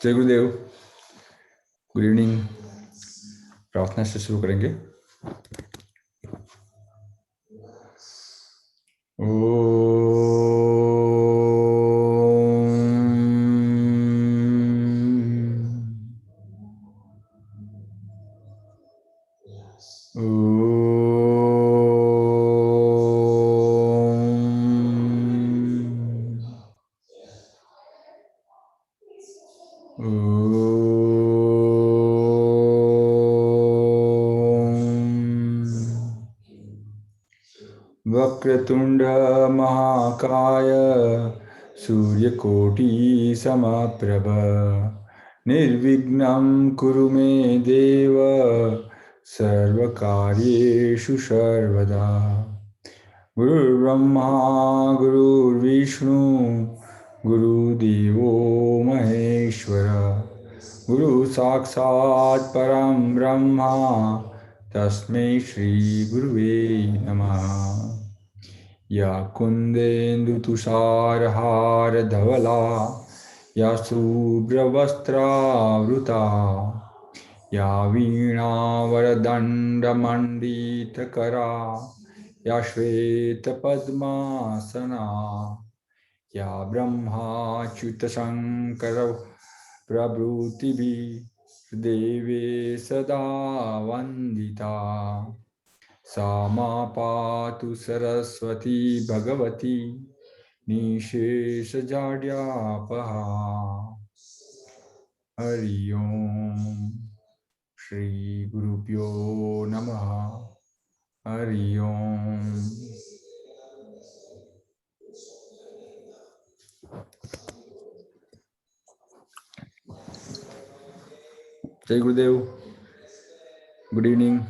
जय गुरुदेव। Good evening. प्रार्थना से शुरू करेंगे। वक्रतुंड महाकाय सूर्यकोटि समप्रभ निर्विघ्नं कुरु मे देव सर्वकार्येषु सर्वदा। गुरुर्ब्रह्मा गुरुर्विष्णु गुरुदेवो महेश्वर गुरु साक्षात् परं ब्रह्मा तस्मै श्री गुरुवे नमः। या कुन्देन्दुतुषारहार धवला या शुभ्रवस्त्रावृता या वीणावरदण्डमण्डितकरा या श्वेतपद्मासना या ब्रह्माच्युतशङ्कर प्रभृतिभिः देवे सदा वन्दिता। सा मा पातु सरस्वती भगवती निशेषजाड्यापहा। हरि ओम। श्री गुरुभ्यो नमः। हरि ओम। जय गुरुदेव। Good evening.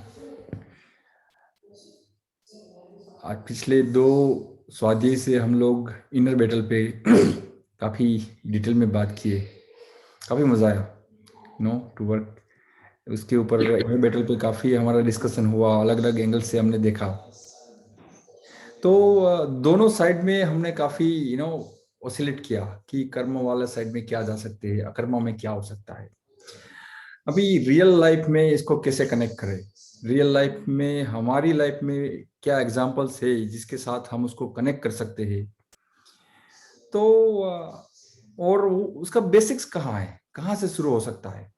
आज पिछले 2 स्वाध्याय से हम लोग इनर बैटल पे काफ़ी डिटेल में बात किए। काफ़ी मज़ा आया टू वर्क उसके ऊपर। इनर बैटल पे काफ़ी हमारा डिस्कशन हुआ, अलग अलग एंगल से हमने देखा। तो दोनों साइड में हमने काफ़ी ऑसिलेट किया कि कर्म वाला साइड में क्या जा सकते हैं, अकर्मा में क्या हो सकता है। अभी रियल लाइफ में इसको कैसे कनेक्ट करें, रियल लाइफ में हमारी लाइफ में क्या एग्जांपल्स है जिसके साथ हम उसको कनेक्ट कर सकते हैं। तो और उसका बेसिक्स कहाँ है, कहाँ से शुरू हो सकता है।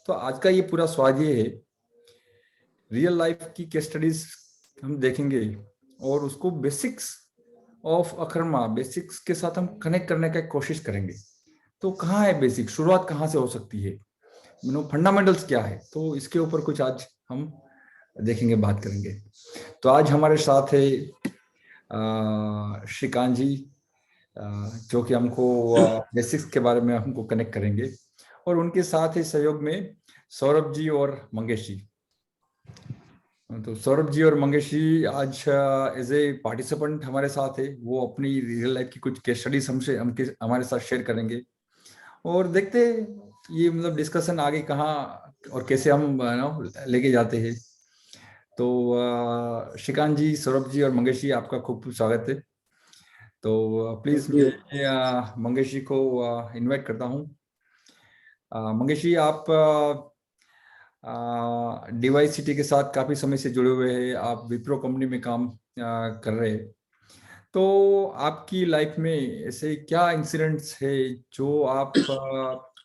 तो आज का ये पूरा स्वाध्याय है, रियल लाइफ की केस स्टडीज हम देखेंगे और उसको बेसिक्स ऑफ अकर्मा, बेसिक्स के साथ हम कनेक्ट करने का कोशिश करेंगे। तो कहाँ है बेसिक, शुरुआत कहाँ से हो सकती है, फंडामेंटल्स क्या है। तो इसके ऊपर कुछ आज हम देखेंगे, बात करेंगे। तो आज हमारे साथ है श्रीकांत जी, जो कि हमको बेसिक्स के बारे में हमको कनेक्ट करेंगे, और उनके साथ ही सहयोग में सौरभ जी और मंगेश जी। तो सौरभ जी और मंगेश जी आज एज ए पार्टिसिपेंट हमारे साथ है। वो अपनी रियल लाइफ की कुछ केस स्टडीज हमारे साथ शेयर करेंगे और देखते ये डिस्कशन आगे कहाँ और कैसे हम लेके जाते हैं। तो श्रीकांत जी, सौरभ जी और मंगेश जी, आपका खूब खूब स्वागत है। तो प्लीज मैं मंगेश जी को इनवाइट करता हूँ। मंगेश जी, आप डिवाइस सिटी के साथ काफी समय से जुड़े हुए हैं, आप विप्रो कंपनी में काम कर रहे हैं। तो आपकी लाइफ में ऐसे क्या इंसिडेंट्स है जो आप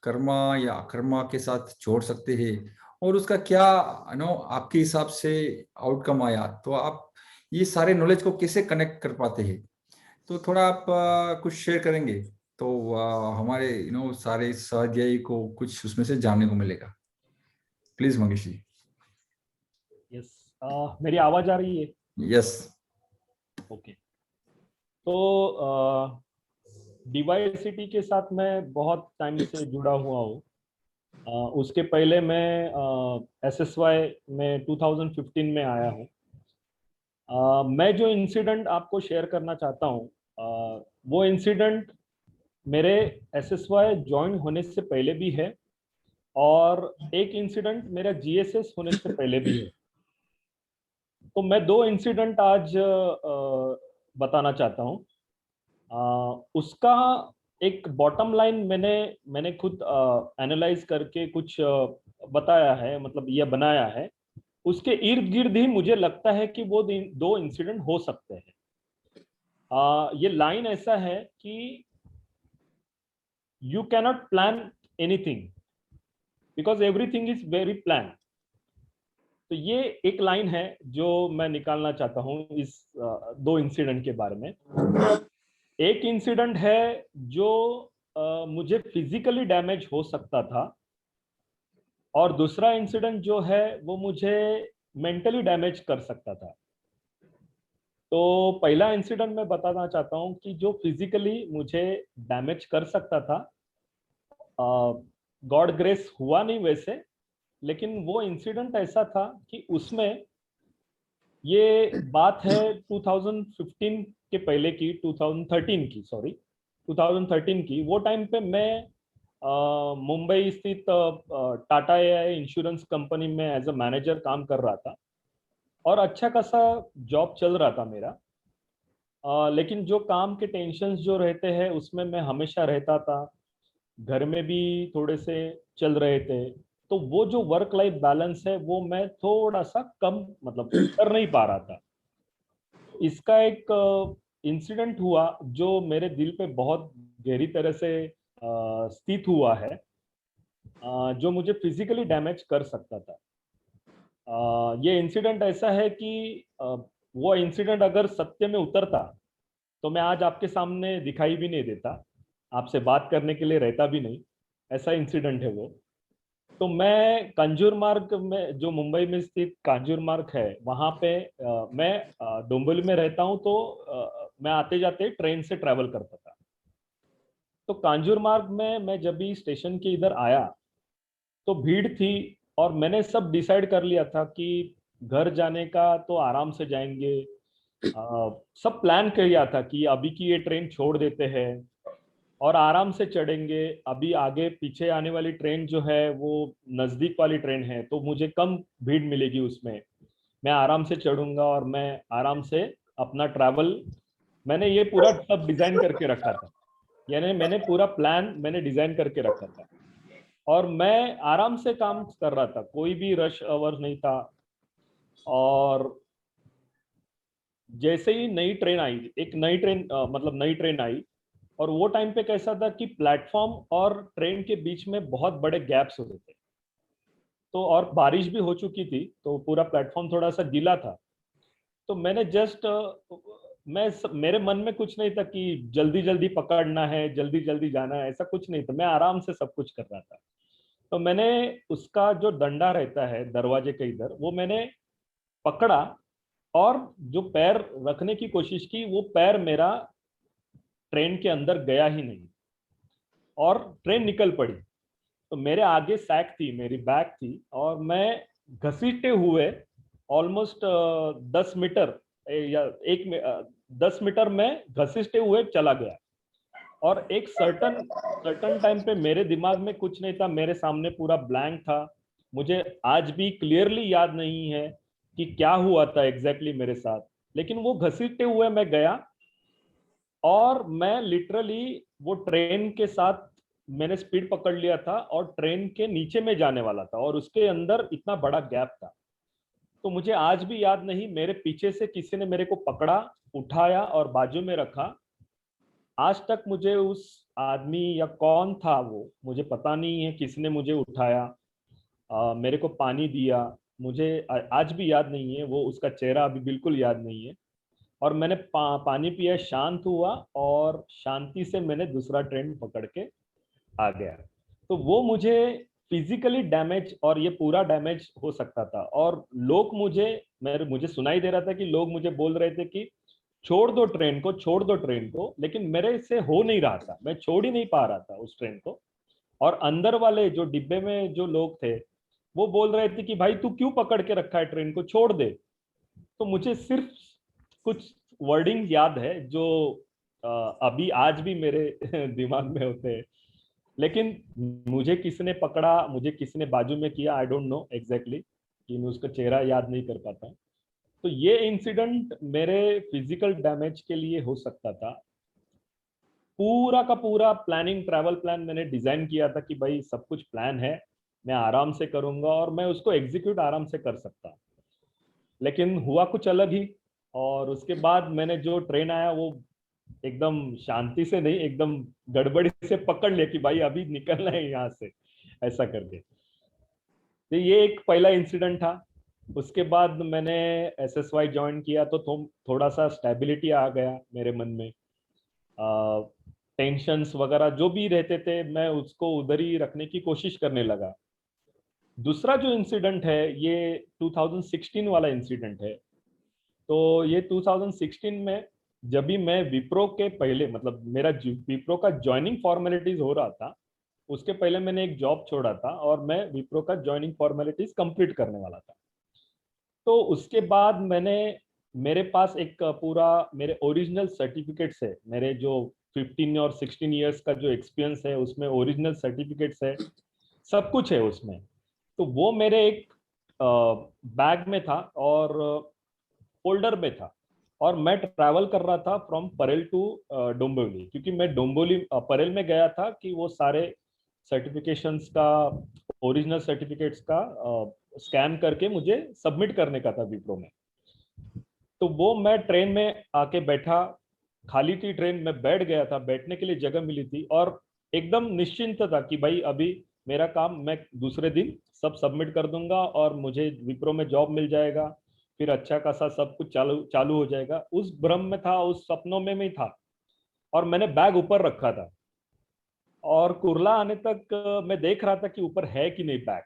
कर्मा या अकर्मा के साथ जोड़ सकते हैं और उसका क्या आपके हिसाब से आउटकम आया, तो आप ये सारे नॉलेज को कैसे कनेक्ट कर पाते हैं। तो थोड़ा आप कुछ शेयर करेंगे तो हमारे सारे स्वाध्यायी को कुछ उसमें से जानने को मिलेगा। Please Mangesh ji. यस, मेरी आवाज आ रही है? यस। ओके। तो डिवाइसिटी के साथ मैं बहुत टाइम से जुड़ा हुआ हूँ। उसके पहले मैं SSY में 2015 में आया हूँ। मैं जो इंसिडेंट आपको शेयर करना चाहता हूँ, वो इंसिडेंट मेरे SSY ज्वाइन होने से पहले भी है और एक इंसिडेंट मेरा GSS होने से पहले भी है। तो मैं 2 इंसिडेंट आज बताना चाहता हूँ। उसका एक बॉटम लाइन मैंने खुद एनालाइज करके कुछ बताया है, मतलब ये बनाया है। उसके इर्द गिर्द ही मुझे लगता है कि वो दो इंसिडेंट हो सकते हैं। ये लाइन ऐसा है कि you cannot plan anything because everything is very plan. तो ये एक लाइन है जो मैं निकालना चाहता हूँ इस दो इंसिडेंट के बारे में। एक इंसिडेंट है जो मुझे फिजिकली डैमेज हो सकता था, और दूसरा इंसिडेंट जो है वो मुझे मेंटली डैमेज कर सकता था। तो पहला इंसिडेंट मैं बताना चाहता हूँ कि जो फिजिकली मुझे डैमेज कर सकता था, गॉड ग्रेस हुआ नहीं वैसे, लेकिन वो इंसिडेंट ऐसा था कि उसमें, ये बात है 2015 के पहले की, 2013 की, सॉरी 2013 की। वो टाइम पे मैं मुंबई स्थित टाटा एआई इंश्योरेंस कंपनी में एज अ मैनेजर काम कर रहा था, और अच्छा खासा जॉब चल रहा था मेरा। लेकिन जो काम के टेंशन्स जो रहते हैं उसमें मैं हमेशा रहता था, घर में भी थोड़े से चल रहे थे। तो वो जो वर्क लाइफ बैलेंस है वो मैं थोड़ा सा कम, मतलब कर नहीं पा रहा था। इसका एक इंसिडेंट हुआ जो मेरे दिल पे बहुत गहरी तरह से स्थित हुआ है, जो मुझे फिजिकली डैमेज कर सकता था। ये इंसिडेंट ऐसा है कि वो इंसिडेंट अगर सत्य में उतरता तो मैं आज आपके सामने दिखाई भी नहीं देता, आपसे बात करने के लिए रहता भी नहीं। ऐसा इंसिडेंट है वो। तो मैं कांजूर मार्ग में, जो मुंबई में स्थित कांजूर मार्ग है, वहां पे मैं डोंबिवली में रहता हूँ, तो मैं आते जाते ट्रेन से ट्रैवल करता था। तो कांजूर मार्ग में मैं जब भी स्टेशन के इधर आया तो भीड़ थी, और मैंने सब डिसाइड कर लिया था कि घर जाने का तो आराम से जाएंगे। सब प्लान किया था कि अभी की ये ट्रेन छोड़ देते हैं और आराम से चढ़ेंगे। अभी आगे पीछे आने वाली ट्रेन जो है वो नजदीक वाली ट्रेन है, तो मुझे कम भीड़ मिलेगी उसमें। मैं आराम से चढ़ूंगा और मैं आराम से अपना ट्रैवल, मैंने ये पूरा सब डिजाइन करके रखा था। यानी मैंने पूरा प्लान मैंने डिजाइन करके रखा था, और मैं आराम से काम कर रहा था, कोई भी रश आवर नहीं था। और जैसे ही नई ट्रेन आई, एक नई ट्रेन मतलब नई ट्रेन आई, और वो टाइम पे कैसा था कि प्लेटफॉर्म और ट्रेन के बीच में बहुत बड़े गैप्स होते थे। तो और बारिश भी हो चुकी थी, तो पूरा प्लेटफॉर्म थोड़ा सा गीला था। तो मैंने जस्ट, मेरे मन में कुछ नहीं था कि जल्दी जल्दी पकड़ना है, जल्दी जल्दी जाना है, ऐसा कुछ नहीं था। मैं आराम से सब कुछ कर रहा था। तो मैंने उसका जो डंडा रहता है दरवाजे के इधर, वो मैंने पकड़ा, और जो पैर रखने की कोशिश की, वो पैर मेरा ट्रेन के अंदर गया ही नहीं, और ट्रेन निकल पड़ी। तो मेरे आगे सैक थी, मेरी बैग थी, और मैं घसीटते हुए ऑलमोस्ट 10 मीटर, या 10 मीटर में घसीटते हुए चला गया। और एक सर्टन सर्टन टाइम पे मेरे दिमाग में कुछ नहीं था, मेरे सामने पूरा ब्लैंक था। मुझे आज भी क्लियरली याद नहीं है कि क्या हुआ था एग्जैक्टली मेरे साथ। लेकिन वो घसीटते हुए मैं गया, और मैं लिटरली वो ट्रेन के साथ मैंने स्पीड पकड़ लिया था, और ट्रेन के नीचे में जाने वाला था, और उसके अंदर इतना बड़ा गैप था। तो मुझे आज भी याद नहीं, मेरे पीछे से किसी ने मेरे को पकड़ा, उठाया और बाजू में रखा। आज तक मुझे उस आदमी या कौन था वो मुझे पता नहीं है, किसने मुझे उठाया, मेरे को पानी दिया, मुझे आज भी याद नहीं है वो, उसका चेहरा अभी बिल्कुल याद नहीं है। और मैंने पानी पिया, शांत हुआ, और शांति से मैंने दूसरा ट्रेन पकड़ के आ गया। तो वो मुझे फिजिकली डैमेज, और ये पूरा डैमेज हो सकता था। और लोग मुझे सुनाई दे रहा था कि लोग मुझे बोल रहे थे कि छोड़ दो ट्रेन को, छोड़ दो ट्रेन को, लेकिन मेरे से हो नहीं रहा था, मैं छोड़ ही नहीं पा रहा था उस ट्रेन को। और अंदर वाले जो डिब्बे में जो लोग थे, वो बोल रहे थे कि भाई तू क्यों पकड़ के रखा है ट्रेन को, छोड़ दे। तो मुझे सिर्फ कुछ वर्डिंग याद है जो अभी आज भी मेरे दिमाग में होते हैं। लेकिन मुझे किसने पकड़ा, मुझे किसने बाजू में किया, आई डोंट नो एग्जैक्टली, कि मैं उसका चेहरा याद नहीं कर पाता। तो ये इंसिडेंट मेरे फिजिकल डैमेज के लिए हो सकता था। पूरा का पूरा प्लानिंग, ट्रैवल प्लान मैंने डिजाइन किया था कि भाई सब कुछ प्लान है, मैं आराम से करूंगा और मैं उसको एग्जीक्यूट आराम से कर सकता। लेकिन हुआ कुछ अलग ही। और उसके बाद मैंने जो ट्रेन आया वो एकदम शांति से नहीं, एकदम गड़बड़ी से पकड़ लिया कि भाई अभी निकलना है यहाँ से, ऐसा करके। तो ये एक पहला इंसिडेंट था। उसके बाद मैंने एसएसवाई ज्वाइन किया तो थोड़ा सा स्टेबिलिटी आ गया मेरे मन में। टेंशन्स वगैरह जो भी रहते थे मैं उसको उधर ही रखने की कोशिश करने लगा। दूसरा जो इंसिडेंट है ये 2016 वाला इंसिडेंट है। तो ये 2016 में जब भी मैं विप्रो के पहले, मतलब मेरा विप्रो का ज्वाइनिंग फॉर्मेलिटीज हो रहा था, उसके पहले मैंने एक जॉब छोड़ा था और मैं विप्रो का ज्वाइनिंग फॉर्मेलिटीज कंप्लीट करने वाला था। तो उसके बाद मैंने, मेरे पास एक पूरा मेरे ओरिजिनल सर्टिफिकेट्स है, मेरे जो 15 और 16 इयर्स का जो एक्सपीरियंस है उसमें ओरिजिनल सर्टिफिकेट्स है, सब कुछ है उसमें। तो वो मेरे एक बैग में था और फोल्डर में था। और मैं ट्रैवल कर रहा था फ्रॉम परेल टू डोंबिवली, क्योंकि मैं डोंबिवली परेल में गया था कि वो सारे सर्टिफिकेशंस का, ओरिजिनल सर्टिफिकेट्स का स्कैन करके मुझे सबमिट करने का था विप्रो में। तो वो मैं ट्रेन में आके बैठा, खाली थी ट्रेन, मैं बैठ गया था, बैठने के लिए जगह मिली थी और एकदम निश्चिंत था कि भाई अभी मेरा काम मैं दूसरे दिन सब सबमिट कर दूंगा और मुझे विप्रो में जॉब मिल जाएगा, फिर अच्छा खासा सब कुछ चालू चालू हो जाएगा। उस भ्रम में था, उस सपनों में ही था। और मैंने बैग ऊपर रखा था और कुर्ला आने तक मैं देख रहा था कि ऊपर है कि नहीं बैग।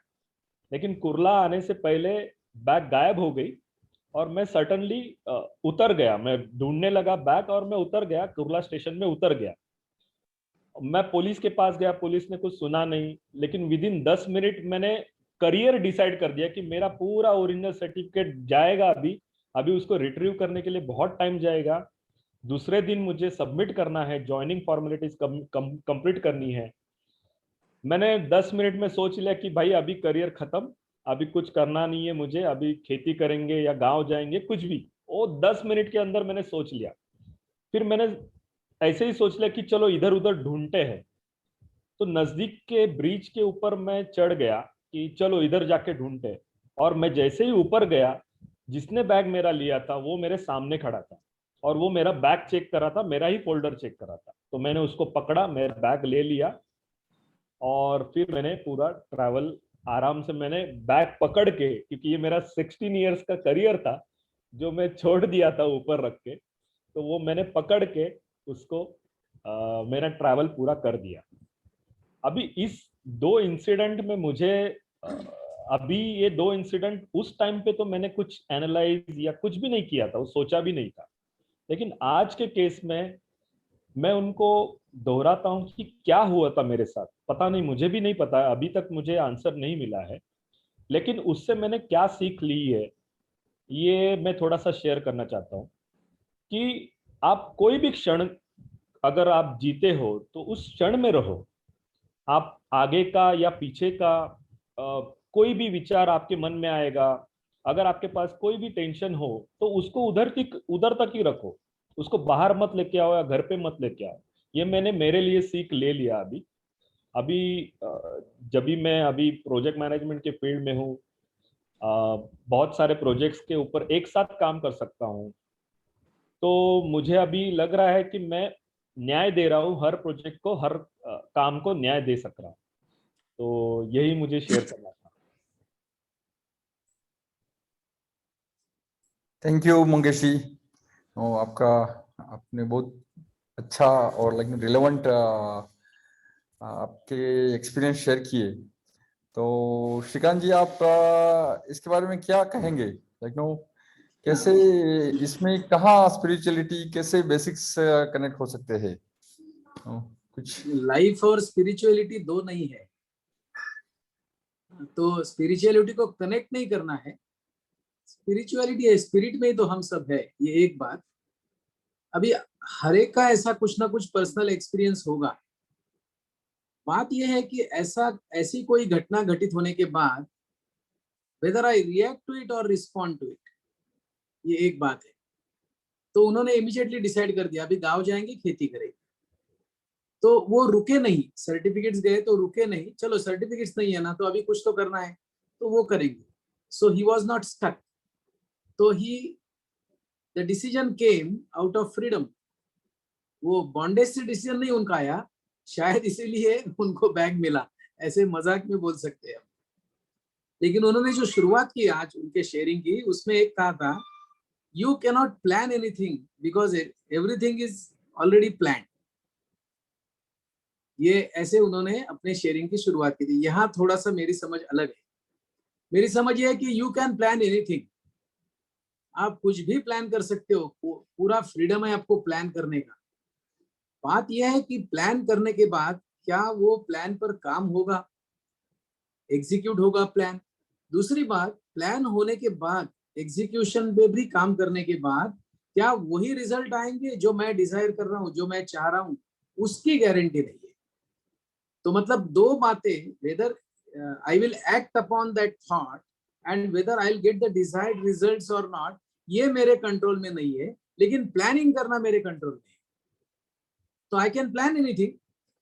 लेकिन कुर्ला आने से पहले बैग गायब हो गई और मैं सडनली उतर गया, मैं ढूंढने लगा बैग और मैं उतर गया, कुर्ला स्टेशन में उतर गया। मैं पुलिस के पास गया, पुलिस ने कुछ सुना नहीं, लेकिन विद इन 10 मिनट मैंने करियर डिसाइड कर दिया कि मेरा पूरा ओरिजिनल सर्टिफिकेट जाएगा अभी, अभी उसको रिट्रीव करने के लिए बहुत टाइम जाएगा। दूसरे दिन मुझे सबमिट करना है, ज्वाइनिंग फॉर्मेलिटीज कंप्लीट करनी है। मैंने 10 मिनट में सोच लिया कि भाई अभी करियर खत्म, अभी कुछ करना नहीं है मुझे, अभी खेती करेंगे या गांव जाएंगे, कुछ भी। वो 10 मिनट के अंदर मैंने सोच लिया। फिर मैंने ऐसे ही सोच लिया कि चलो इधर उधर ढूंढते हैं। तो नजदीक के ब्रिज के ऊपर मैं चढ़ गया कि चलो इधर जाके ढूंढते। और मैं जैसे ही ऊपर गया, जिसने बैग मेरा लिया था वो मेरे सामने खड़ा था और वो मेरा बैग चेक कर रहा था, मेरा ही फोल्डर चेक कर रहा था। तो मैंने उसको पकड़ा, मेरा बैग ले लिया और फिर मैंने पूरा ट्रैवल आराम से, मैंने बैग पकड़ के, क्योंकि ये मेरा 16 इयर्स का करियर था जो मैं छोड़ दिया था ऊपर रख के, तो वो मैंने पकड़ के उसको मेरा ट्रैवल पूरा कर दिया। अभी इस दो इंसिडेंट में मुझे अ, अभी ये दो इंसिडेंट, उस टाइम पे तो मैंने कुछ एनालाइज या कुछ भी नहीं किया था, वो सोचा भी नहीं था। लेकिन आज के केस में मैं उनको दोहराता हूँ कि क्या हुआ था मेरे साथ, पता नहीं, मुझे भी नहीं पता, अभी तक मुझे आंसर नहीं मिला है। लेकिन उससे मैंने क्या सीख ली है, ये मैं थोड़ा सा शेयर करना चाहता हूँ। कि आप कोई भी क्षण अगर आप जीते हो तो उस क्षण में रहो। आप आगे का या पीछे का कोई भी विचार आपके मन में आएगा, अगर आपके पास कोई भी टेंशन हो तो उसको उधर तक ही रखो, उसको बाहर मत लेके आओ या घर पे मत लेके आओ। ये मैंने मेरे लिए सीख ले लिया अभी। अभी जब भी मैं अभी प्रोजेक्ट मैनेजमेंट के फील्ड में हूँ, बहुत सारे प्रोजेक्ट्स के ऊपर एक साथ काम कर सकता हूँ, तो मुझे अभी लग रहा है कि मैं न्याय दे रहा हूँ हर प्रोजेक्ट को, हर काम को न्याय दे सक रहा हूँ। तो यही मुझे शेयर करना था। थैंक यू मंगेश जी। आपका, आपने बहुत अच्छा और लाइक रिलेवेंट आपके एक्सपीरियंस शेयर किए। तो श्रीकांत जी, आप इसके बारे में क्या कहेंगे? लाइक नो, कैसे इसमें कहाँ स्पिरिचुअलिटी, कैसे बेसिक्स कनेक्ट हो सकते हैं? कुछ लाइफ और स्पिरिचुअलिटी दो नहीं है, तो स्पिरिचुअलिटी को कनेक्ट नहीं करना है। स्पिरिचुअलिटी है, स्पिरिट में ही तो हम सब है, ये एक बात। अभी हर एक का ऐसा कुछ ना कुछ पर्सनल एक्सपीरियंस होगा। बात यह है कि ऐसी कोई घटना घटित होने के बाद whether I react to it और रिस्पॉन्ड टू इट, ये एक बात है। तो उन्होंने इमीडिएटली डिसाइड कर दिया अभी गांव जाएंगे, खेती करेंगे। तो वो रुके नहीं, सर्टिफिकेट्स गए तो रुके नहीं, चलो सर्टिफिकेट्स नहीं है ना तो अभी कुछ तो करना है तो वो करेंगे. So he was not stuck. तो he the decision came out of freedom. वो बॉन्डेज से डिसीजन नहीं उनका आया, शायद इसीलिए उनको बैग मिला, ऐसे मजाक में बोल सकते हैं. लेकिन उन्होंने जो शुरुआत की आज उनके शेयरिंग की, उसमें एक कहा था, you cannot plan anything because everything is already plan. ये ऐसे उन्होंने अपने शेयरिंग की शुरुआत की थी. यहाँ थोड़ा सा मेरी समझ अलग है. मेरी समझ ये है कि यू कैन प्लान एनीथिंग. आप कुछ भी प्लान कर सकते हो, पूरा फ्रीडम है आपको प्लान करने का. बात यह है कि प्लान करने के बाद क्या वो प्लान पर काम होगा, एग्जीक्यूट होगा प्लान. दूसरी बात, प्लान होने के बाद एग्जीक्यूशन पे भी काम करने के बाद क्या वही रिजल्ट आएंगे जो मैं डिजायर कर रहा हूँ, जो मैं चाह रहा हूँ, उसकी गारंटी नहीं है. तो मतलब दो बातें, whether I will act upon that thought and whether I will get the desired results और नॉट, ये मेरे कंट्रोल में नहीं है. लेकिन प्लानिंग करना मेरे कंट्रोल में है. तो आई कैन प्लान एनीथिंग.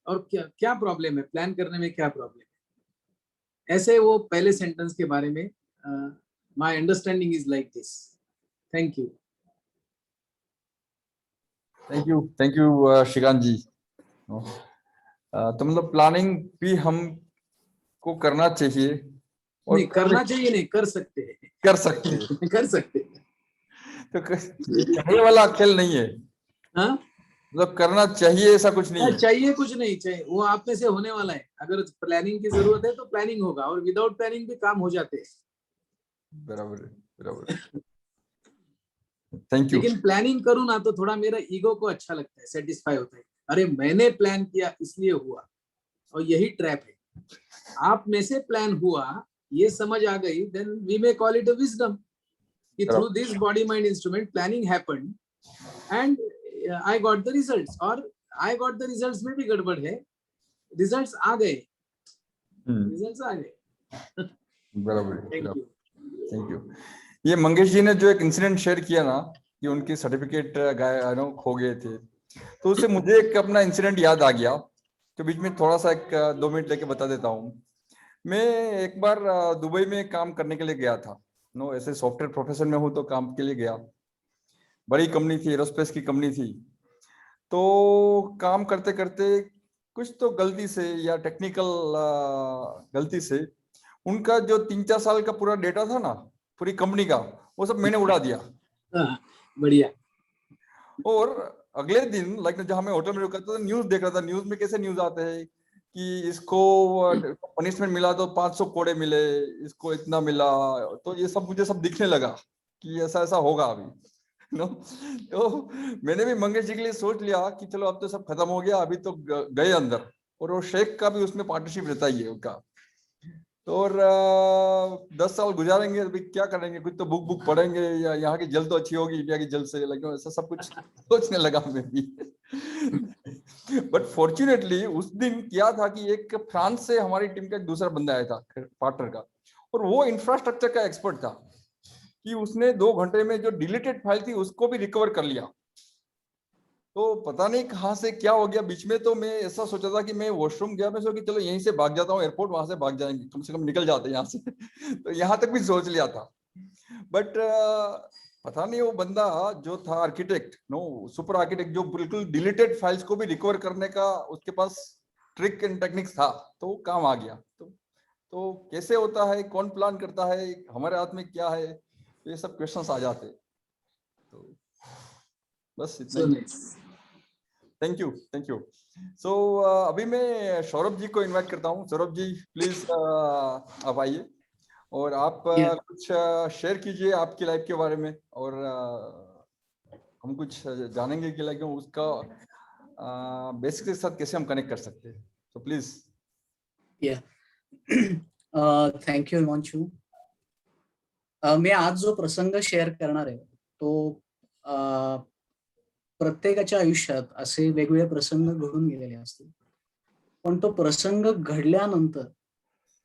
और क्या प्रॉब्लम है प्लान करने में, क्या प्रॉब्लम है. ऐसे वो पहले सेंटेंस के बारे में my understanding is like this. Thank you. Thank you Shrikant ji. तो मतलब प्लानिंग भी हम को करना चाहिए और नहीं करना चाहिए, नहीं कर सकते हैं. कर सकते हैं. कर सकते हैं. तो ये चाहिए वाला खेल नहीं है. हाँ, मतलब करना चाहिए ऐसा कुछ नहीं है. चाहिए कुछ नहीं चाहिए, वो आप में से होने वाला है. अगर प्लानिंग की जरूरत है तो प्लानिंग होगा, और विदाउट प्लानिंग भी काम हो जाते हैं. बराबर है, बराबर. Thank you. लेकिन प्लानिंग करूँ ना तो थोड़ा मेरा ईगो को अच्छा लगता है, सेटिस्फाई होता है. अरे मैंने प्लान किया इसलिए हुआ. और यही ट्रैप है. आप में से प्लान हुआ, ये समझ आ गई, then we may call it a wisdom कि through this body mind instrument planning happened and I got the results. और आई गॉट द रिजल्ट्स में भी गड़बड़ है, रिजल्ट्स आ गए. रिजल्ट्स आ गए. बराबर. Thank you. Thank you. ये मंगेश जी ने जो एक इंसिडेंट शेयर किया ना कि उनकी सर्टिफिकेट खो गए थे, तो उससे मुझे एक अपना इंसिडेंट याद आ गया. तो बीच में थोड़ा सा एक 2 मिनट लेके बता देता हूँ. मैं एक बार दुबई में काम करने के लिए गया था. ऐसे सॉफ्टवेयर प्रोफेशन में हूँ तो काम के लिए गया. बड़ी कंपनी थी, एरोस्पेस की कंपनी थी. तो काम करते करते कुछ तो गलती से या टेक्निकल गलती से उनका जो 3-4 साल का पूरा डेटा था ना पूरी कंपनी का, वो सब मैंने उड़ा दिया. बढ़िया. और अगले दिन जहाँ मैं होटल में रुका था, न्यूज देख रहा था. न्यूज में कैसे न्यूज आते हैं कि इसको पनिशमेंट मिला तो 500 कोड़े मिले, इसको इतना मिला. तो ये सब मुझे सब दिखने लगा कि ऐसा ऐसा होगा अभी. तो मैंने भी मंगेश जी के लिए सोच लिया कि चलो अब तो सब खत्म हो गया, अभी तो गए अंदर. और वो शेख का भी उसमें पार्टनरशिप रहता ही है उनका. तो और 10 साल गुजारेंगे, अभी क्या करेंगे, कुछ तो बुक पढ़ेंगे या यहाँ की जल तो अच्छी होगी इंडिया की जल से, लेकिन ऐसा सब कुछ सोचने लगा मैं भी. बट फॉर्चुनेटली उस दिन क्या था कि एक फ्रांस से हमारी टीम का एक दूसरा बंदा आया था पार्टनर का, और वो इंफ्रास्ट्रक्चर का एक्सपर्ट था कि उसने 2 घंटे में जो डिलीटेड फाइल थी उसको भी रिकवर कर लिया. तो पता नहीं कहाँ से क्या हो गया बीच में. तो मैं ऐसा सोचा था कि मैं वॉशरूम गया, मैं सोचा कि चलो यहीं से भाग जाता हूँ एयरपोर्ट, वहां से भाग जाएंगे, कम से कम निकल जाते हैं यहाँ से. तो यहाँ तक भी सोच लिया था. बट पता नहीं वो बंदा जो था आर्किटेक्ट, सुपर आर्किटेक्ट, जो बिल्कुल डिलीटेड फाइल्स को भी रिकवर करने का उसके पास ट्रिक एंड टेक्निक्स था, तो काम आ गया. तो कैसे होता है, कौन प्लान करता है, हमारे हाथ में क्या है, ये सब क्वेश्चंस आ जाते. तो बस इतना ही. Thank you. Thank you. So अभी मैं सौरभ जी को इनवाइट करता हूँ. सौरभ जी प्लीज आप आइए और आप कुछ शेयर कीजिए आपकी लाइफ के बारे में, और हम कुछ जानेंगे कि लाइक उसका बेसिक के साथ कैसे हम कनेक्ट कर सकते हैं. तो प्लीज. Thank you Himanshu. मी आज जो प्रसंग शेअर करणार आहे तो प्रत्येकाच्या आयुष्यात असे वेगवेगळे प्रसंग घडून गेलेले असतील, पण तो प्रसंग घडल्यानंतर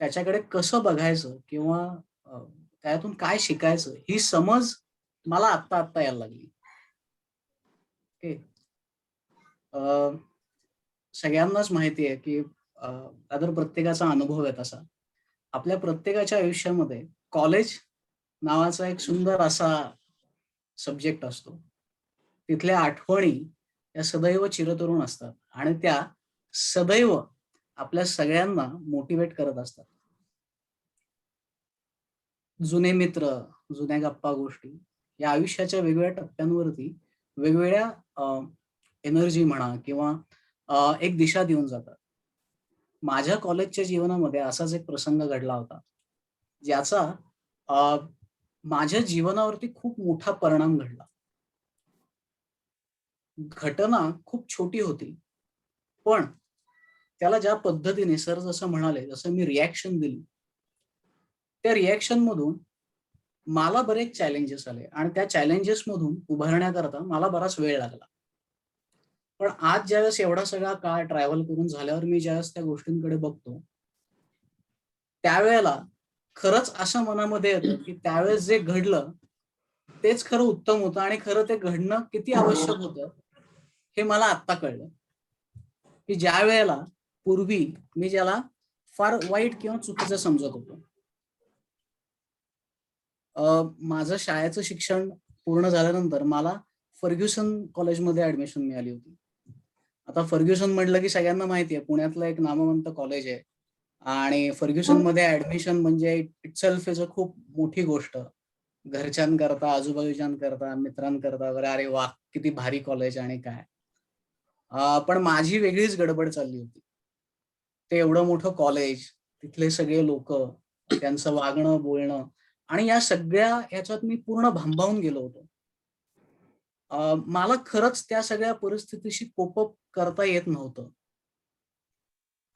त्याच्याकडे कसं बघायचं किंवा त्यातून काय शिकायचं ही समज मला आत्ता यायला लागली. ओके. सगळ्यांनाच माहिती आहे की अदर प्रत्येकाचा अनुभव आहे तसा. आपल्या प्रत्येकाच्या आयुष्यामध्ये कॉलेज नावाचा एक सुंदर असा सब्जेक्ट असतो. तिथल्या आठवणी या सदैव चिरतरुण असतात आणि त्या सदैव आपल्या सगळ्यांना मोटिवेट करत असतात. जुने मित्र, जुन्या गप्पा गोष्टी या आयुष्याच्या वेगवेगळ्या टप्प्यांवरती वेगवेगळ्या एनर्जी म्हणा किंवा एक दिशा देऊन जातात. माझ्या कॉलेजच्या जीवनामध्ये असाच एक प्रसंग घडला होता, ज्याचा अ, माझ्या जीवनावरती खूप मोठा परिणाम घडला. घटना खूप छोटी होती, पण त्याला ज्या पद्धतीने सर जसं म्हणाले, जसं मी रिएक्शन दिली, त्या रिएक्शन मधून मला बरेच चॅलेंजेस आले आणि त्या चॅलेंजेस मधून उभारण्याकरता मला बराच वेळ लागला. पण आज ज्यावेळेस एवढा सगळा काळ ट्रॅव्हल करून झाल्यावर मी ज्यावेळेस त्या गोष्टींकडे बघतो, त्यावेळेला खरंच असं मनामध्ये येतं, की त्यावेळेस जे घडलं तेच खरं उत्तम होतं आणि खरं ते घडणं किती आवश्यक होतं, हे मला आत्ता कळलं. की ज्या वेळेला पूर्वी मी ज्याला फार वाईट किंवा चुकीचं समजत होतो. माझं शाळेचं शिक्षण पूर्ण झाल्यानंतर मला फर्ग्युसन कॉलेजमध्ये ऍडमिशन मिळाली होती. आता फर्ग्युसन म्हटलं की सगळ्यांना माहिती आहे, पुण्यातलं एक नामवंत कॉलेज आहे आणि फर्ग्युसन मध्ये ऍडमिशन म्हणजे इटसेल्फ इज अ खूप मोठी गोष्ट. घरच्यांकरता, आजूबाजूच्यांकरता, मित्रांकरता वगैरे, अरे वा किती भारी कॉलेज आणि काय. पण माझी वेगळीच गडबड चालली होती. ते एवढं मोठं कॉलेज, तिथले सगळे लोक, त्यांचं वागणं, बोलणं आणि या सगळ्या ह्याच्यात मी पूर्ण भांबावून गेलो होतो. मला खरंच त्या सगळ्या परिस्थितीशी कोप अप करता येत नव्हतं.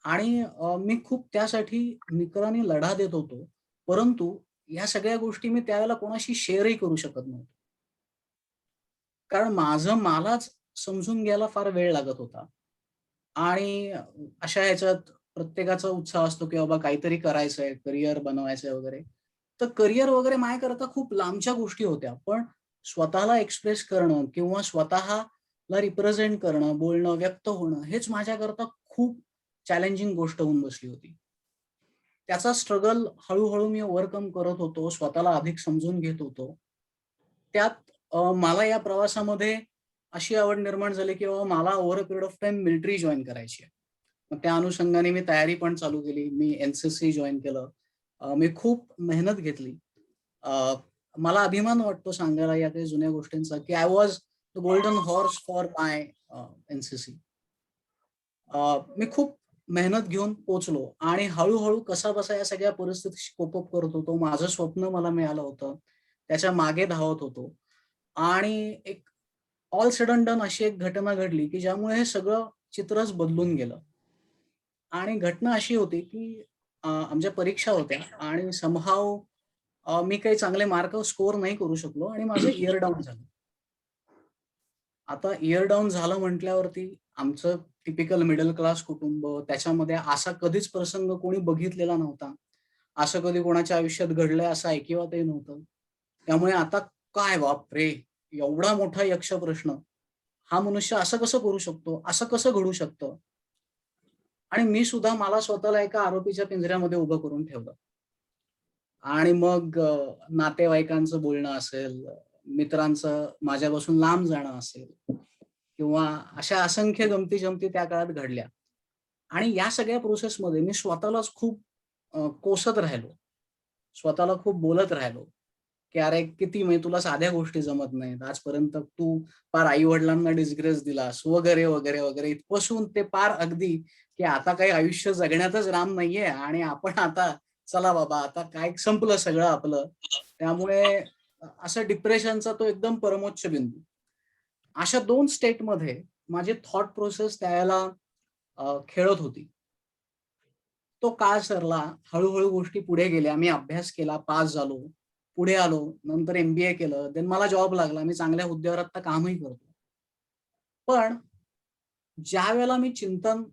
आणि मी खूप त्यासाठी निकराने लढा देत होतो. परंतु या सगळ्या गोष्टी मी त्यावेळेला कोणाशी शेअरही करू शकत नव्हतो. कारण माझं मलाच समजून घ्यायला फार वेळ लागत होता. आणि अशा ह्याच्यात प्रत्येकाचा उत्साह असतो, की बाबा काहीतरी करायचंय, करियर बनवायचंय वगैरे. तर करियर वगैरे माझ्याकरता खूप लांबच्या गोष्टी होत्या. पण स्वतःला एक्सप्रेस करणं किंवा स्वतःला रिप्रेझेंट करणं, बोलणं, व्यक्त होणं हेच माझ्याकरता खूप चॅलेंजिंग गोष्ट होऊन बसली होती. त्याचा स्ट्रगल हळू मी ओव्हरकम करत होतो. स्वतःला अधिक समजून घेत होतो. त्यात मला या प्रवासामध्ये अशी आवड निर्माण झाली, की बाबा मला over a period of time military join करायची आहे. मग त्या अनुषंगाने मी तयारी पण चालू केली. मी एन-सी-सी जॉइन केलं. मी खूप मेहनत घेतली. अ, मला अभिमान वाटतो सांगायला या काही जुन्या गोष्टींचा, की I was the golden horse for my NCC. मी खूप मेहनत घेऊन पोहोचलो आणि हळू कसाबसा या सगळ्या परिस्थितीशी कोप अप करत होतो. माझं स्वप्न मला मिळालं होतं. त्याच्या मागे धावत होतो आणि एक ऑल सडन डन अशी एक घटना घडली, की ज्यामुळे हे सगळं चित्रच बदलून गेलं. आणि घटना अशी होती, की आमच्या परीक्षा होत्या आणि समहाऊ मी काही चांगले मार्क स्कोर नाही करू शकलो आणि माझं इयर डाउन झालं. आता इयर डाउन झालं म्हटल्यावरती आमचं टिपिकल मिडल क्लास कुटुंब, त्याच्यामध्ये असा कधीच प्रसंग कोणी बघितलेला नव्हता. असं कधी कोणाच्या आयुष्यात घडलंय असं ऐकिवातही नव्हतं. त्यामुळे आता काय बापरे! एवढा मोठा यक्ष प्रश्न. हा मनुष्य असं कसं करू शकतो? असं कसं घडू शकतं? आणि मी सुद्धा मला स्वतःला एका आरोपीच्या पिंजऱ्यामध्ये उभं करून ठेवलं. आणि मग नातेवाईकांचं बोलणं असेल, मित्रांचं माझ्यापासून लांब जाणं असेल किंवा अशा असंख्य गमती-जमती त्या काळात घडल्या. आणि या सगळ्या प्रोसेसमध्ये मी स्वतःलाच खूप कोसत राहिलो. स्वतःला खूप बोलत राहिलो, की "अरे किती म्हणजे तुला साध्या गोष्टी जमत नाहीत. आजपर्यंत तू पार आई-वडिलांना डिस्ग्रेस दिलास" वगैरे, वगैरे, वगैरे. इथपासून ते पार अगदी, की आता काही आयुष्य जगण्यातच राम नाहीये आणि आपण आता चला बाबा आता काय संपलं सगळं आपलं. त्यामुळे असं डिप्रेशनचा तो एकदम परमोच्च बिंदू. अशा 2 स्टेटमध्ये माझी थॉट प्रोसेस त्यावेळेला खेळत होती. तो काळ सरला, हळू गोष्टी पुढे गेल्या. मी अभ्यास केला, पास झालो. पुढे आलो, नंतर एम-बी-ए केलं. देन मला जॉब लागला. मी चांगल्या हुद्द्यावर आता कामही करतो. पण ज्यावेळेला मी चिंतन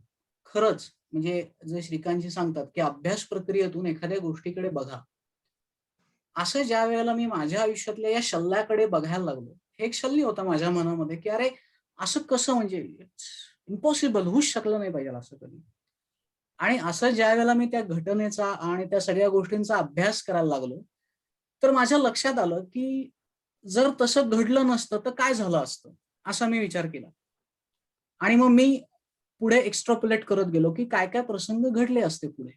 खरंच म्हणजे जे श्रीकांतजी सांगतात, की अभ्यास प्रक्रियेतून एखाद्या गोष्टीकडे बघा. असं ज्यावेळेला मी माझ्या आयुष्यातल्या या शल्ल्याकडे बघायला लागलो. हे एक शल्य होता माझ्या मनामध्ये, की अरे असं कसं म्हणजे इम्पॉसिबल, होऊच शकलं नाही पाहिजे असं कधी. आणि असं ज्या वेळेला मी त्या घटनेचा आणि त्या सगळ्या गोष्टींचा अभ्यास करायला लागलो, तर माझ्या लक्षात आलं की जर तसं घडलं नसतं तर काय झालं असतं, असा मी विचार केला. आणि मग मी पुढे एक्स्ट्रापोलेट करत गेलो की काय काय प्रसंग घडले असते पुढे.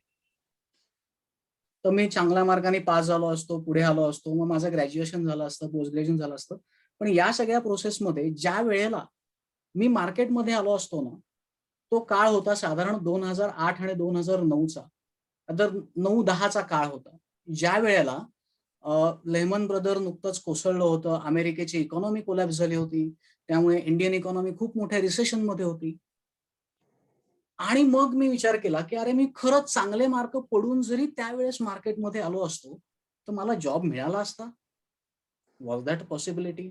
तर मी चांगल्या मार्गाने पास झालो असतो, पुढे आलो असतो, मग माझं ग्रॅज्युएशन झालं असतं, पोस्ट ग्रॅज्युएशन झालं असतं. पण या सगळ्या प्रोसेसमध्ये ज्या वेळेला मी मार्केटमध्ये आलो असतो ना, तो काळ होता साधारण 2008 आणि 2009चा, तर 9-10चा काळ होता. ज्या वेळेला लेहमन ब्रदर नुकतंच कोसळलं होतं, अमेरिकेची इकॉनॉमी कोलॅप्स झाली होती, त्यामुळे इंडियन इकॉनॉमी खूप मोठ्या रिसेशनमध्ये होती. आणि मग मी विचार केला, की अरे मी खरंच चांगले मार्क पडून जरी त्यावेळेस मार्केटमध्ये आलो असतो, तर मला जॉब मिळाला असता? Was that possibility?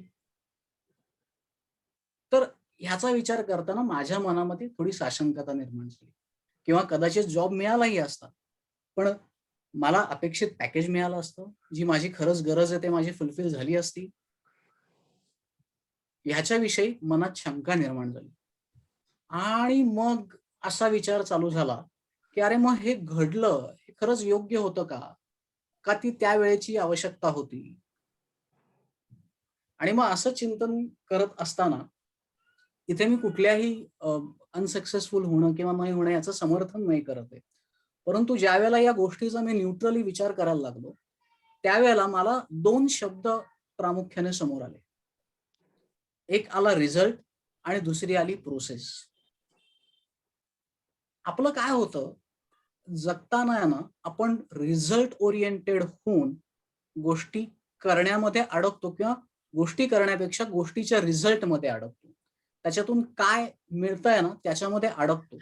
तर ह्याचा विचार करताना माझ्या मनामध्ये थोडी साशंकता निर्माण झाली किंवा कदाचित जॉब मिळालाही असता, पण मला अपेक्षित पॅकेज मिळालं असतं, जी माझी खरंच गरज आहे ते माझी फुलफिल झाली असती. ह्याच्याविषयी मनात शंका निर्माण झाली. आणि मग असा विचार चालू झाला, की अरे मग हे घडलं, हे खरंच योग्य होतं का? का ती त्यावेळेची आवश्यकता होती? आणि मग असं चिंतन करत असताना इथे मी कुठल्याही अनसक्सेसफुल होणं किंवा नाही होणं याचं समर्थन नाही करत आहे. परंतु ज्यावेळेला या गोष्टीचा मी न्यूट्रली विचार करायला लागलो, त्यावेळेला मला 2 शब्द प्रामुख्याने समोर आले. एक आला रिझल्ट आणि दुसरी आली प्रोसेस. आपलं काय होतं, जगताना आहे ना, आपण रिझल्ट ओरिएंटेड होऊन गोष्टी करण्यामध्ये अडकतो किंवा गोष्टी करण्यापेक्षा गोष्टीच्या रिझल्टमध्ये अडकतो. त्याच्यातून काय मिळतंय ना, त्याच्यामध्ये अडकतो.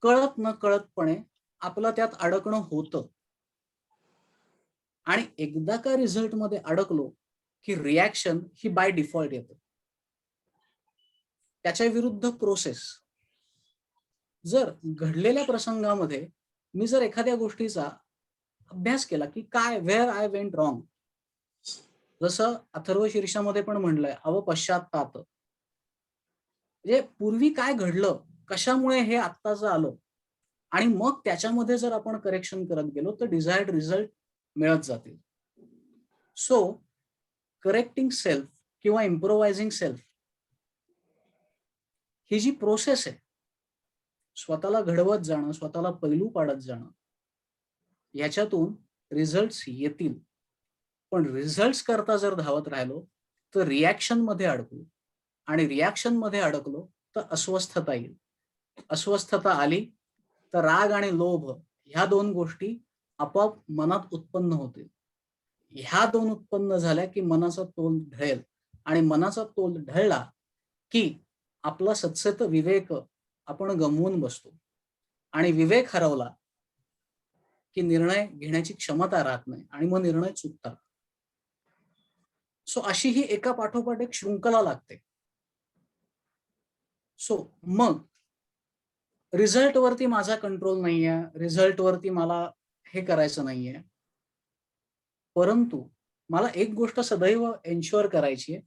कळत नकळतपणे आपलं त्यात अडकणं होतं. आणि एकदा का रिझल्टमध्ये अडकलो, की रिएक्शन ही बाय डिफॉल्ट येते. त्याच्या विरुद्ध प्रोसेस. जर घडलेल्या प्रसंगामध्ये मी जर एखाद्या गोष्टीचा अभ्यास केला, की काय व्हेअर आय वेंट रॉंग. जसं अथर्व शीर्षामध्ये पण म्हणलंय, अवपश्चात्तात. म्हणजे पूर्वी काय घडलं, कशामुळे हे आत्ताचं आलं आणि मग त्याच्यामध्ये जर आपण करेक्शन करत गेलो, तर डिझायर्ड रिझल्ट मिळत जातील. सो करेक्टिंग सेल्फ किंवा इम्प्रोव्हायझिंग सेल्फ ही जी प्रोसेस आहे, स्वतःला घडवत जाणं, स्वतःला पैलू पाडत जाणं, याच्यातून रिझल्ट्स येतील. पण रिझल्ट्स करता जर धावत राहिलो, तर रिॲक्शन मध्ये अडकू आणि रिॲक्शन मध्ये अडकलो तर अस्वस्थता येईल. अस्वस्थता आली तर राग आणि लोभ ह्या 2 गोष्टी आपोआप मनात उत्पन्न होतील. ह्या 2 उत्पन्न झाल्या की मनाचा तोल ढळेल आणि मनाचा तोल ढळला की आपला सत्सत विवेक आपण गमवून बसतो आणि विवेक हरवला की निर्णय घेण्याची क्षमता राहत नाही आणि मग निर्णय चुकतात. सो अशी ही एका पाठोपाठ एक शृंखला लागते. सो मग रिझल्ट वरती माझा कंट्रोल नाहीये, रिझल्ट वरती मला हे करायचं नाहीये. परंतु मला एक गोष्ट सदैव एन्शुअर करायची आहे,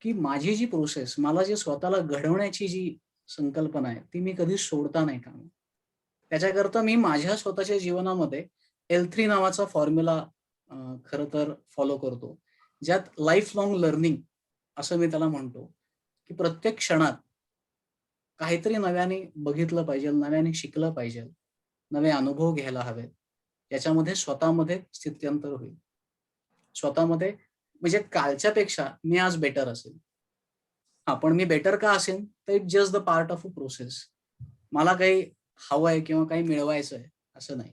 की माझी जी प्रोसेस, मला जे स्वतःला घडवण्याची जी संकल्पना आहे, ती मी कधी सोडता नाही कामा. त्याच्याकरता मी माझ्या स्वतःच्या जीवनामध्ये L3 नावाचा फॉर्म्युला खरं तर फॉलो करतो. ज्यात लाईफ लाँग लर्निंग असं मी त्याला म्हणतो, की प्रत्येक क्षणात काहीतरी नव्याने बघितलं पाहिजे, नव्याने शिकलं पाहिजे, नवे अनुभव घ्यायला हवेत. याच्यामध्ये स्वतःमध्ये स्थित्यंतर होईल. स्वतःमध्ये म्हणजे कालच्यापेक्षा मी आज बेटर असेल. हां, पण मी बेटर का असेन? तर it's just the part of a process. मला काही हवंय किंवा काही मिळवायचंय असं नाही.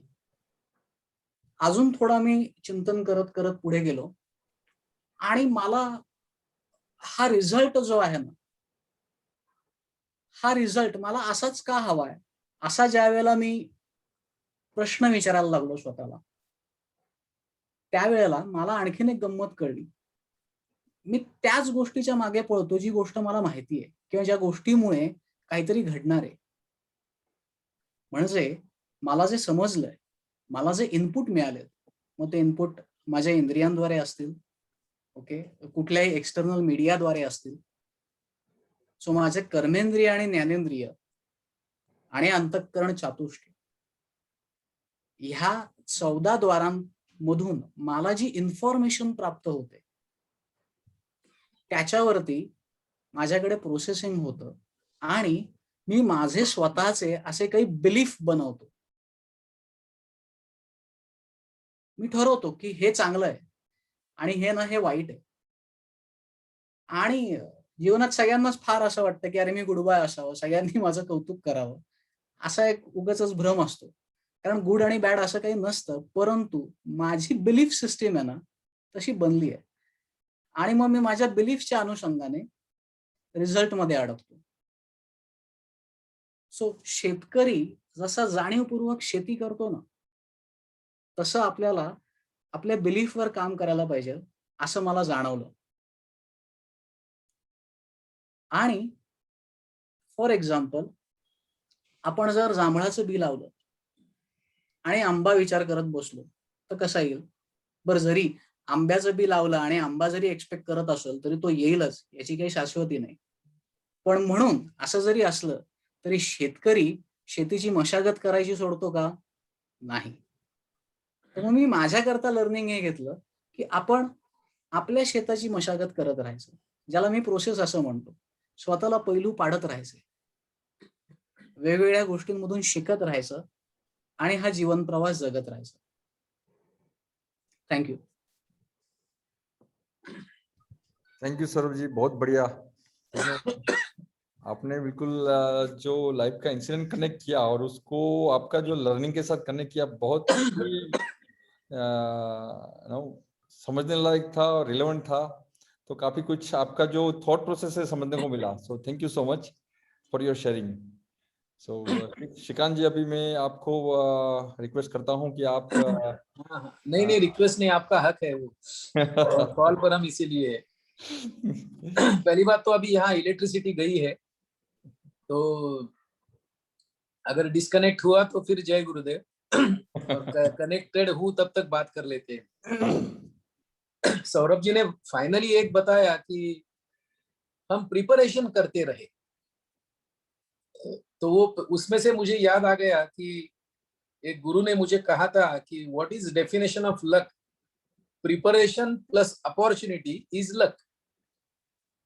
अजून थोडा मी चिंतन करत पुढे गेलो आणि मला हा रिझल्ट जो आहे ना, हा रिझल्ट मला असाच का हवाय? असा ज्यावेळेला मी प्रश्न विचारायला लागलो स्वतःला, त्यावेळेला मला आणखीन एक गंमत कळली. मी त्याच गोष्टीच्या मागे पळतो, जी गोष्ट मला माहिती आहे किंवा ज्या गोष्टीमुळे काहीतरी घडणार आहे. म्हणजे मला जे समजलंय, मला जे इनपुट मिळालेत, मग ते इनपुट माझ्या इंद्रियांद्वारे असतील, ओके, कुठल्याही एक्सटर्नल मीडियाद्वारे असतील. सो माझे कर्मेंद्रिय आणि ज्ञानेंद्रिय आणि अंतःकरण चातुष्य, ह्या 14 द्वारांमधून मला जी इन्फॉर्मेशन प्राप्त होते त्याच्यावरती माझ्याकडे प्रोसेसिंग होतं आणि मी माझे स्वतःचे असे काही बिलीफ बनवतो. मी ठरवतो की हे चांगलं आहे आणि हे वाईट आहे. आणि जीवनात सगळ्यांनाच फार असं वाटतं की अरे मी गुड बॉय असावं, सगळ्यांनी माझं कौतुक करावं, असा एक उगाचच भ्रम असतो. कारण गुड आणि बॅड असं काही नसतं, परंतु माझी बिलीफ सिस्टीम आहे ना तशी बनली आहे आणि मग मी माझ्या बिलीफच्या अनुषंगाने रिझल्टमध्ये अडकतो. सो शेतकरी जसा जाणीवपूर्वक शेती करतो ना, तसं आपल्याला आपल्या बिलीफवर काम करायला पाहिजे असं मला जाणवलं. आणि फॉर एक्झाम्पल, आपण जर जांभळाचं बी लावलं आणि आंबा विचार करत बसलो तर कसा येईल? बरं, जरी आंब्याचं बी लावलं आणि आंबा जरी एक्सपेक्ट करत असेल तरी तो येईलच, याची काही शाश्वती नाही. पण म्हणून असं जरी असलं तरी शेतकरी शेतीची मशागत करायची सोडतो का? नाही. तर मग मी माझ्याकरता लर्निंग हे घेतलं की आपण आपल्या शेताची मशागत करत राहायचं, ज्याला मी प्रोसेस असं म्हणतो. स्वतःला पैलू पाडत राहायचे, वेगवेगळ्या गोष्टींमधून शिकत राहायचं आणि हा जीवन प्रवास जगत राहायचा. थँक्यू. थैंक यू सौरभ जी, बहुत बढ़िया। आपने बिल्कुल जो लाइफ का इंसिडेंट कनेक्ट किया और उसको आपका जो लर्निंग के साथ कनेक्ट किया, बहुत ही समझने लायक था और रिलेवेंट था। तो काफी कुछ आपका जो थॉट प्रोसेस है समझने को मिला। So thank you so much for your sharing. So Shrikant ji, अभी मैं आपको रिक्वेस्ट करता हूं कि आप नहीं रिक्वेस्ट नहीं, आपका हक है वो। कॉल पर हम इसीलिए पहली बात तो अभी यहाँ इलेक्ट्रिसिटी गई है, तो अगर डिस्कनेक्ट हुआ तो फिर जय गुरुदेव, और कनेक्टेड हूँ तब तक बात कर लेते हैं। सौरभ जी ने फाइनली एक बताया कि हम प्रिपरेशन करते रहे, तो वो उसमें से मुझे याद आ गया कि एक गुरु ने मुझे कहा था कि what is definition of luck? Preparation plus opportunity is luck.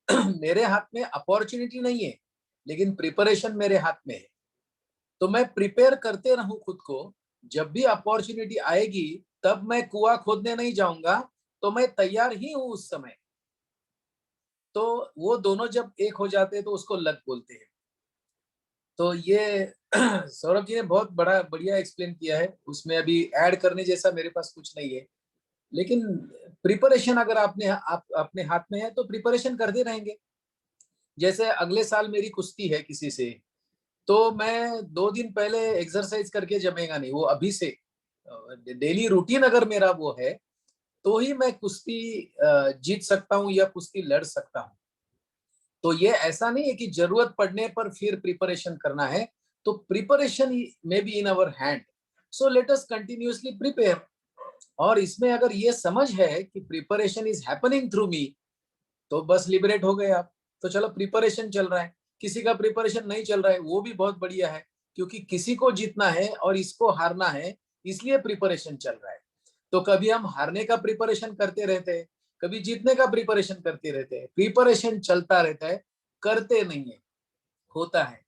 मेरे हाथ में अपॉर्चुनिटी नहीं है, लेकिन प्रिपरेशन मेरे हाथ में है। तो मैं प्रिपेयर करते रहूं खुद को, जब भी अपॉर्चुनिटी आएगी तब मैं कुआं खोदने नहीं जाऊंगा, तो मैं तैयार ही हूं उस समय। तो वो दोनों जब एक हो जाते हैं तो उसको लक बोलते हैं। तो ये सौरभ जी ने बहुत बढ़िया एक्सप्लेन किया है, उसमें अभी ऐड करने जैसा मेरे पास कुछ नहीं है। लेकिन प्रिपरेशन अगर अपने हाथ में है तो प्रिपरेशन करते रहेंगे। जैसे अगले साल मेरी कुश्ती है किसी से, तो मैं 2 दिन पहले एक्सरसाइज करके जमेगा नहीं, वो अभी से डेली रूटीन अगर मेरा वो है तो ही मैं कुश्ती जीत सकता हूँ या कुश्ती लड़ सकता हूँ। तो ये ऐसा नहीं है कि जरूरत पड़ने पर फिर प्रिपरेशन करना है, तो preparation may be in our hand, so let us continuously prepare. और इसमें अगर ये समझ है कि प्रिपरेशन इज हैपनिंग थ्रू मी, तो बस लिबरेट हो गए आप। तो चलो प्रिपरेशन चल रहा है, किसी का प्रिपरेशन नहीं चल रहा है वो भी बहुत बढ़िया है, क्योंकि किसी को जीतना है और इसको हारना है, इसलिए प्रिपरेशन चल रहा है। तो कभी हम हारने का प्रिपरेशन करते रहते हैं, कभी जीतने का प्रिपरेशन करते रहते हैं। प्रिपरेशन चलता रहता है, करते नहीं है, होता है।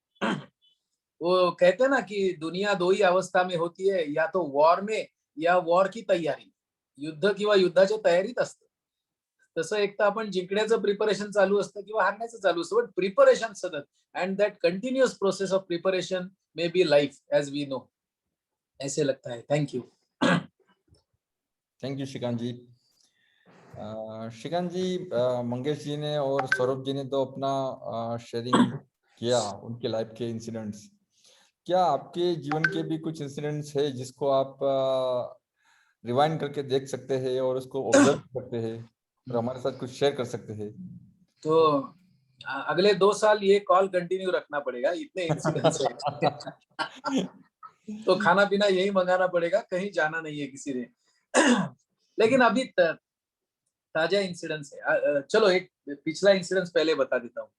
वो कहते हैं ना कि दुनिया 2 ही अवस्था में होती है, या तो वॉर में या वॉर की तयारी, युद्ध किंवा युद्धाच्या तयारीत असतं। तसं एक तर आपण जिंकण्याचं प्रिपरेशन चालू असतं किंवा हारण्याचं चालू असतं, बट प्रिपरेशन सतत, and that continuous process of preparation may be life as we know, ऐसे लगता है। Thank you. Thank you Shrikant ji. Shrikant ji, Mangesh ji ने और सौरभ जी ने तो अपना शेयरिंग किया उनके लाइफ के इंसिडेंट्स। क्या आपके जीवन के भी कुछ इंसिडेंट्स है जिसको आप रिवाइंड करके देख सकते हैं और उसको ऑब्जर्व कर सकते हैं और हमारे साथ कुछ शेयर कर सकते हैं? तो अगले 2 साल ये कॉल कंटिन्यू रखना पड़ेगा, इतने इंसिडेंट्स है। तो खाना पीना यही मंगाना पड़ेगा, कहीं जाना नहीं है किसी ने। लेकिन अभी ताजा इंसिडेंट्स है। चलो एक पिछला इंसिडेंस पहले बता देता हूँ।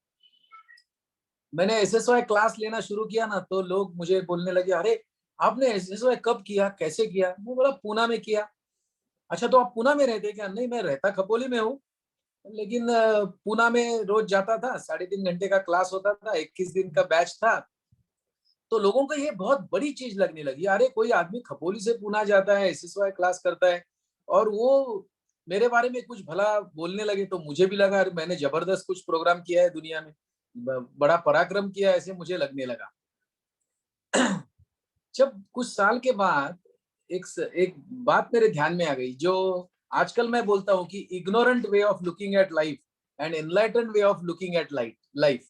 मैंने एसएसवाई क्लास लेना शुरू किया ना, तो लोग मुझे बोलने लगे, अरे आपने एसएसवाई कब किया, कैसे किया? मैं बोला पूना में किया। अच्छा, तो आप पूना में रहते क्या? नहीं, मैं रहता खपोली में हूँ, लेकिन पूना में रोज जाता था, 3.5 घंटे का क्लास होता था, 21 दिन का बैच था। तो लोगों को ये बहुत बड़ी चीज लगने लगी, अरे कोई आदमी खपोली से पूना जाता है, एसएसवाई क्लास करता है। और वो मेरे बारे में कुछ भला बोलने लगे, तो मुझे भी लगा अरे मैंने जबरदस्त कुछ प्रोग्राम किया है दुनिया में, बड़ा पराक्रम किया, ऐसे मुझे लगने लगा। जब कुछ साल के बाद एक बात मेरे ध्यान में आ गई, जो आजकल मैं बोलता हूँ कि ignorant way of looking at life and enlightened way of looking at life.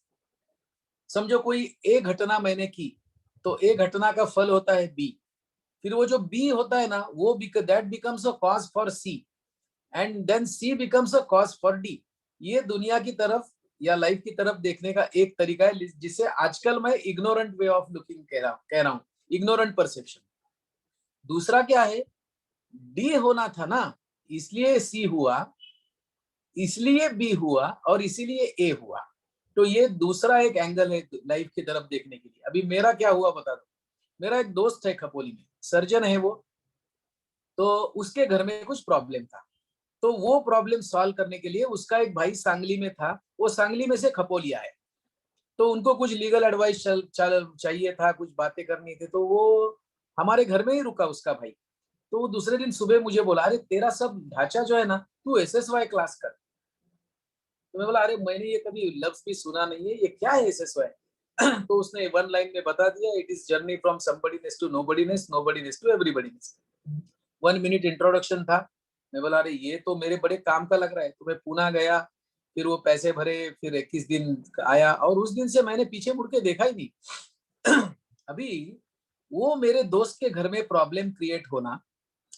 समझो कोई ए घटना मैंने की, तो ए घटना का फल होता है बी, फिर वो जो बी होता है ना, वो that becomes a cause for C, and then C becomes a cause for D. ये दुनिया की तरफ या लाइफ की तरफ देखने का एक तरीका है, जिसे आजकल मैं इग्नोरेंट वे ऑफ लुकिंग कह रहा हूँ, इग्नोरेंट परसेप्शन। दूसरा क्या है, डी होना था ना, इसलिए सी हुआ, इसलिए बी हुआ, और इसीलिए ए हुआ। तो ये दूसरा एक एंगल है लाइफ की तरफ देखने के लिए। अभी मेरा क्या हुआ बता दो। मेरा एक दोस्त है खपोली में, सर्जन है वो, तो उसके घर में कुछ प्रॉब्लम था, तो वो प्रॉब्लम सॉल्व करने के लिए उसका एक भाई सांगली में था, वो सांगली में से खपोली आया, तो उनको कुछ लीगल एडवाइस चाहिए था, कुछ बातें करनी थी, तो वो हमारे घर में ही रुका उसका भाई। तो वो दूसरे दिन सुबह मुझे बोला, अरे तेरा सब ढांचा जो है ना, तू एसएसवाई क्लास कर। तो मैं बोला, अरे मैंने ये कभी लफ्ज भी सुना नहीं है, ये क्या है एसएसवाई? तो उसने वन लाइन में बता दिया, it is journey from somebodiness to nobodiness, nobodiness to everybodiness. 1 minute introduction था। मैं बोला, अरे ये तो मेरे बड़े काम का लग रहा है। तो मैं पुणे गया, फिर वो पैसे भरे, फिर 21 दिन आया, और उस दिन से मैंने पीछे मुड़ के देखा ही नहीं। अभी वो मेरे दोस्त के घर में प्रॉब्लम क्रिएट होना,